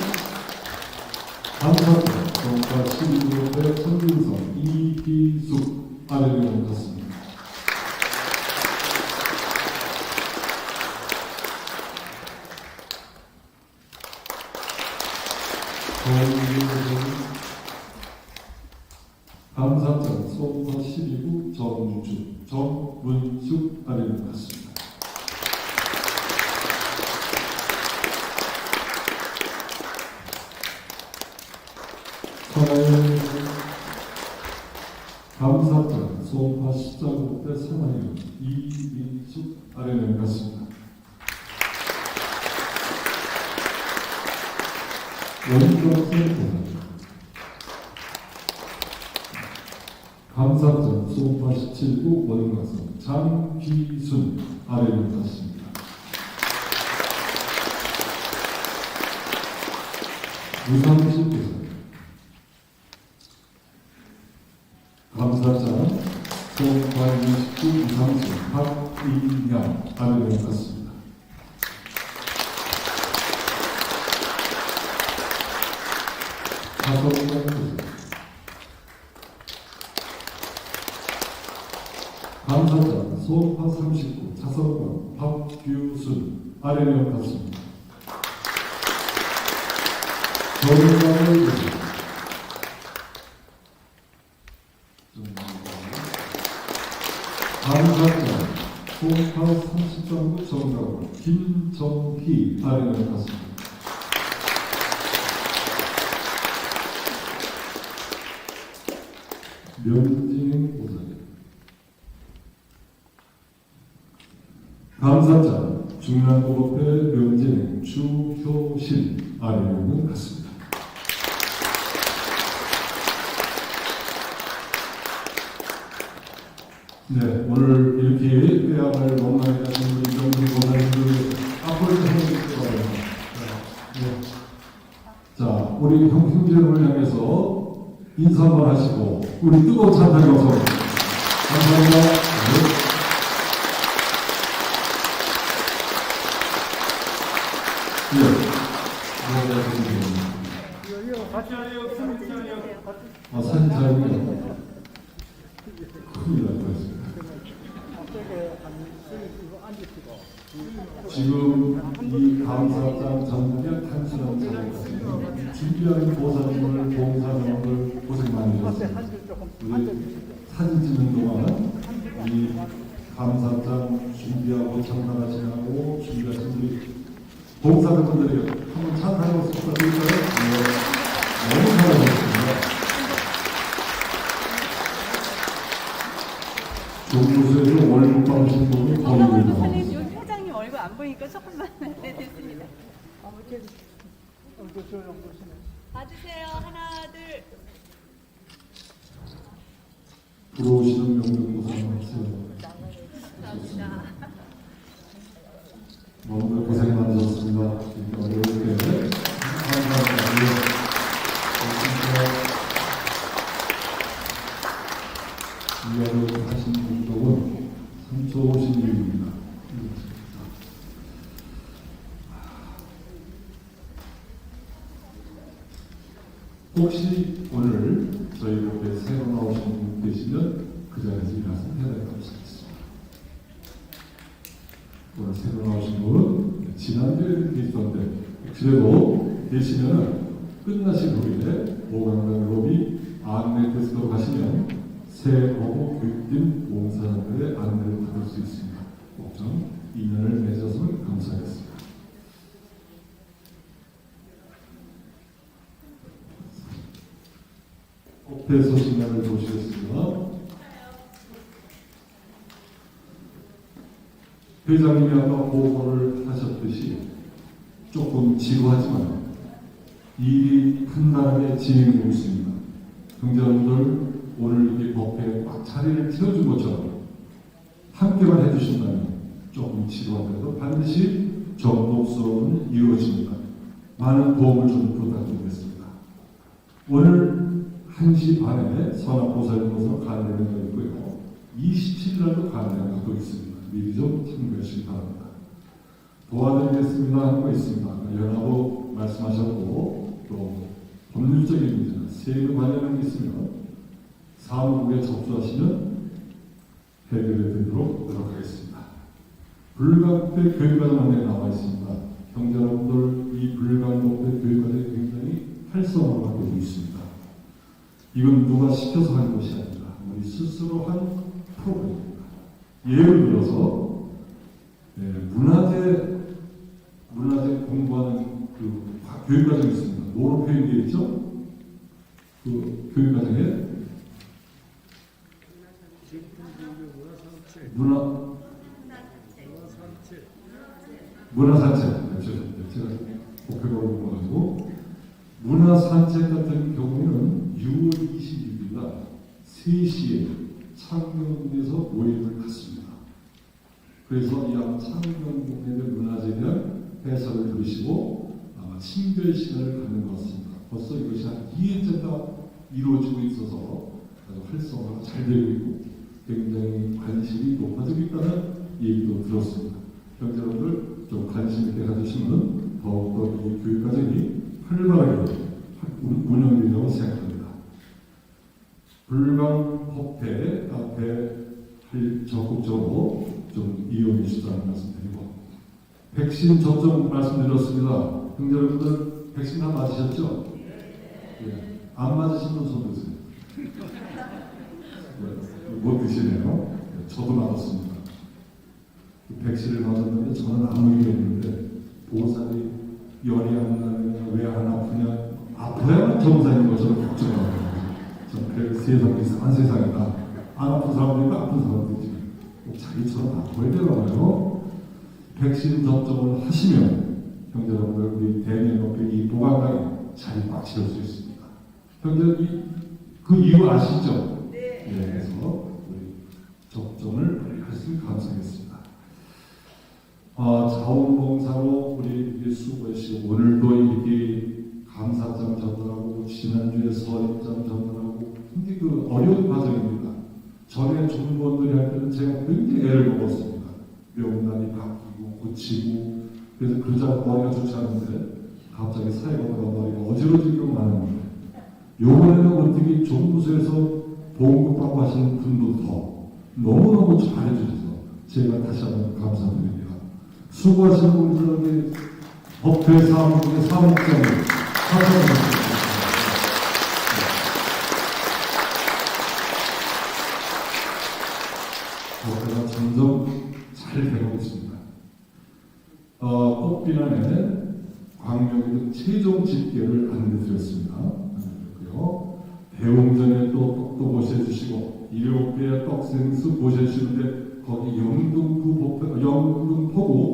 Speaker 1: 감사장 소파 12법회 성균선 이희숙 아래를 갔습니다. 감사장 소파 12구 정주 정문숙 아래를 갔습니다. 감사장 소파 14구대 산하연 이민숙 아래를 갔습니다. 원정센터 감사장 소파 17구 원각선 장기순 아래를 갔습니다. 우상실교사 감사장 소파 29 우상실 박인양 아래를 갔습니다. 감사장 소파 39 자선관 박규순 아래면 갔습니다. 정강을 감사장 소파 33구 정강을 김정희 아래면 갔습니다. 면진행 보사님 감사장 중랑구법회 면진행 주효신 아래면은 같습니다. 네, 오늘 이렇게 회양을 원만히 하신 우리 정리 보사님들 앞으로 좀 해주시기 바랍니다. 네. 여러분을 향해서 인사 한번 하시고 우리 뜨거운 찬탄 영상 감사합니다. 네.
Speaker 2: 같이 하세요.
Speaker 1: 사진 촬영이요? 큰일 날 뻔했어요. 지금 이 감사장 전국의 단순한 작업입니다. 준비하는 보사님을, 봉사자분들 고생 많이 하셨습니다. 우리 사진 찍는 동안 이 감사장 준비하고 장난하시고 준비하신 우리 봉사자분들에게 한번 찬탄하고 부탁드릴까요? 네. 너무 잘하셨습니다. 정부에서 월급 받으신 분이 거의
Speaker 6: 선생님,
Speaker 1: 되는
Speaker 6: 여기 회장님 얼굴 안 보이니까 조금만 네, 됐습니다. 봐주세요. 하나, 둘.
Speaker 1: 들어오시는 명령고사 하세요.
Speaker 6: 감사합니다.
Speaker 1: 너무 고생 많으셨습니다. 이렇게 어려울 때 감사합니다. 이하로 하신 공덕은 삼초오신 일입니다. 혹시 오늘 저희 grup에 새로 나오신 분 계시면 그 자리에서 일어나서 해야 될 것 같습니다. 오늘 새로 나오신 분은 지난주에 계시던데 그래도 계시면 끝나신 후에 보강당 로비 안내 테스트로 가시면 새 어부 교육팀 봉사자들의 안내를 받을 수 있습니다. 꼭 좀 인연을 맺었으면 감사하겠습니다. 법회 소식란을 보시겠습니다. 회장님이 아까 보고를 하셨듯이 조금 지루하지만 일이 큰 나라에 진행되고 있습니다. 경제원들 오늘 이렇게 법회에 꽉 자리를 채워준 것처럼 함께만 해주신다면 조금 지루하더라도 반드시 정독수업은 이루어집니다. 많은 도움을 좀 부탁드리겠습니다. 오늘 1시 반에 선악보살님으로서 간례회가 있고요. 27일 날도 간례회가 있습니다. 미리 좀 참고하시기 바랍니다. 도와드리겠습니다 하는 거 있습니다. 연하고 말씀하셨고 또 법률적인 문제나 세금 관련한 게 있으면 사무국에 접수하시면 해결해 드리도록 노력하겠습니다. 불강대 교육과정 안내에 나와 있습니다. 경제여러분들 이 불강대 교육과정이 굉장히 활성화가 되고 있습니다. 이건 누가 시켜서 하는 것이 아니라 우리 스스로 한 프로그램입니다. 예를 들어서 문화재 공부하는 그 교육과정이 있습니다. 뭐로 표현되어 있죠? 그 교육과정에 문화산책. 제가 복회적으로 본거가지고 문화산책 같은 경우는 6월 20일입니다. 3시에 창녕군에서 모임을 갖습니다. 그래서 이 창녕군의 문화재에 대한 해설을 들으시고 아마 친별 시간을 갖는 것 같습니다. 벌써 이것이 한 2회째가 이루어지고 있어서 아주 활성화가 잘 되고 있고 굉장히 관심이 높아지고 있다는 얘기도 들었습니다. 경제여러분들 좀 관심 있게 가주시면 더욱더 이 교육과정이 활발하게 운영되리라고 생각합니다. 불강법회 앞에 적극적으로 좀 이용해 주시라는 말씀드리고 백신 접종 말씀드렸습니다. 경제여러분들 백신 다 맞으셨죠? 예. 안 맞으신 분 손 드세요. 못 드시네요. 저도 맞았습니다. 백신을 맞았는데 저는 아무 일이 없는데 보호사들이 열이 안 나느냐 왜 안 아프냐 아파야만 정상인 것처럼 걱정하고 저는 그래 세상 이상한 세상이다. 안 아픈 사람들이 아픈 사람들이지 꼭 자기처럼 아파야 되나봐요. 백신 접종을 하시면 형제여러분들 우리 대면역의 이 보강당에 자리 꽉 채울 수 있습니다. 형제님 그 이유 아시죠? 네. 그래서 우리 접종을 하시면 감사하겠습니다. 자원봉사로 우리 수고하시고 오늘도 이렇게 감사장 전달하고 지난주에 서입장 전달하고 굉장히 그 어려운 과정입니다. 전에 종무원들이 할 때는 제가 굉장히 애를 먹었습니다. 명단이 바뀌고 고치고 그래서 그러자 머리가 좋지 않은데 갑자기 사회가 머리가 어지러지기로 많은데 요번에는 어떻게 종부소에서 보험금받고 하시는 분도 더 너무너무 잘해주셔서 제가 다시 한번 감사드립니다. 수고하시는 분들에게 법회 사무국의 사무장을 사랑합니다. 법회가 점점 잘 되고 있습니다. 꽃비난에 광명의 최종 집계를 안내드렸습니다. 안내드렸고요. 대웅전에 또 떡도 보셔주시고 7개의 떡생수 보셔주시는데 거기 영등포구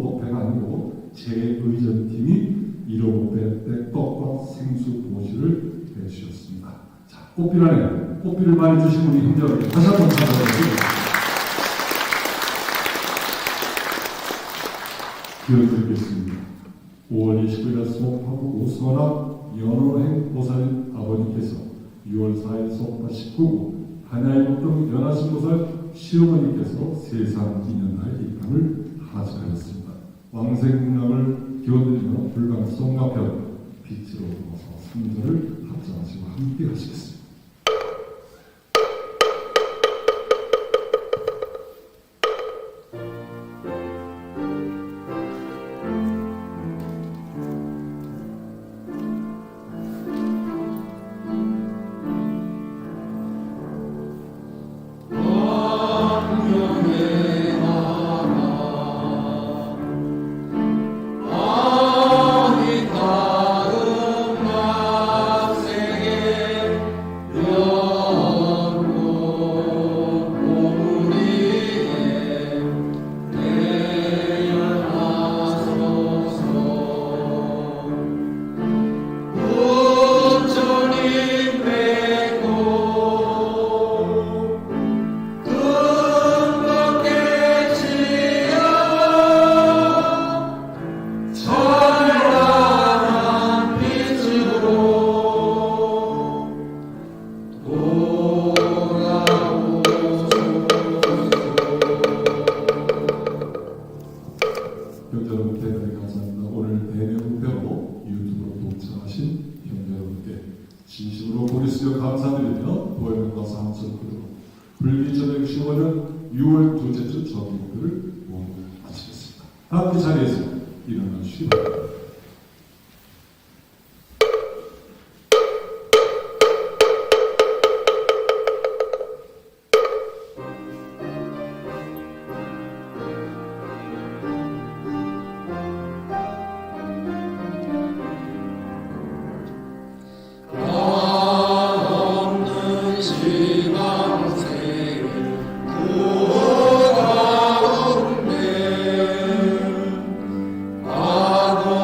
Speaker 1: 법회가 아니고 제 의전팀이 1호 때 떡과 생수 보시를 해주셨습니다. 자, 꽃비난에 꽃비를 많이 주신 우리 형제들께 다시 한번 감사드립니다. 기억드리겠습니다. 5월 29일 송파구 우선학 연호행 보살인 아버님께서 6월 4일 송파 19구 한야일동 연하신보살 시어머니께서 세상 기념날 입감을 하직하였습니다. 왕생문학을 기원드리며 불광성가편 빛으로 넘어서 3절을 합장하시고 함께 하시겠습니다. 형제 여러분 대단히 감사합니다. 오늘 대면대로 유튜브로 동참하신 형제 여러분께 진심으로 고개 숙여 감사드리며 보혜명과 삼천구로 불기저녁 10월은 6월 둘째 주 정기목표를 모두 마치겠습니다. 함께 자리에서 일어나 주시기 바랍니다.
Speaker 7: 아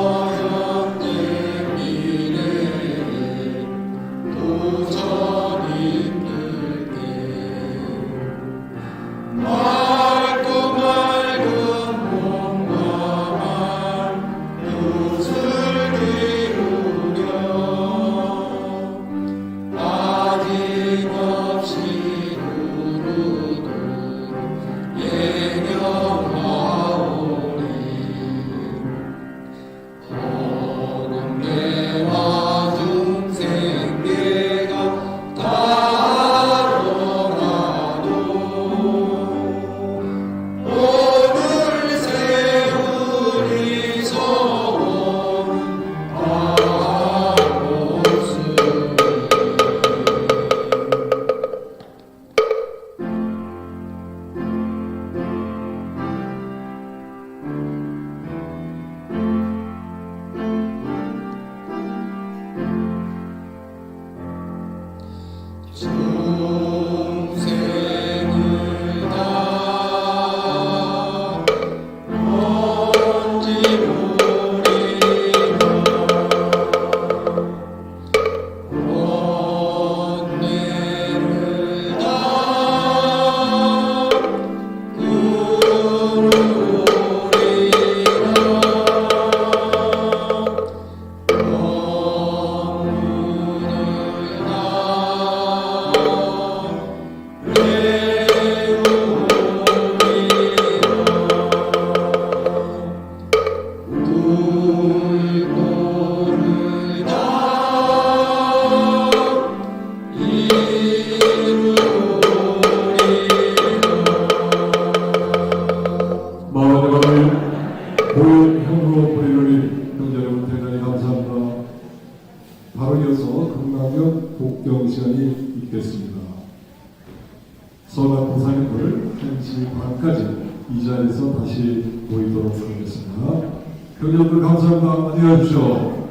Speaker 1: 이 자리에서 다시 모이도록 하겠습니다. 경기여러분 감사합니다. 안녕히 가십시오.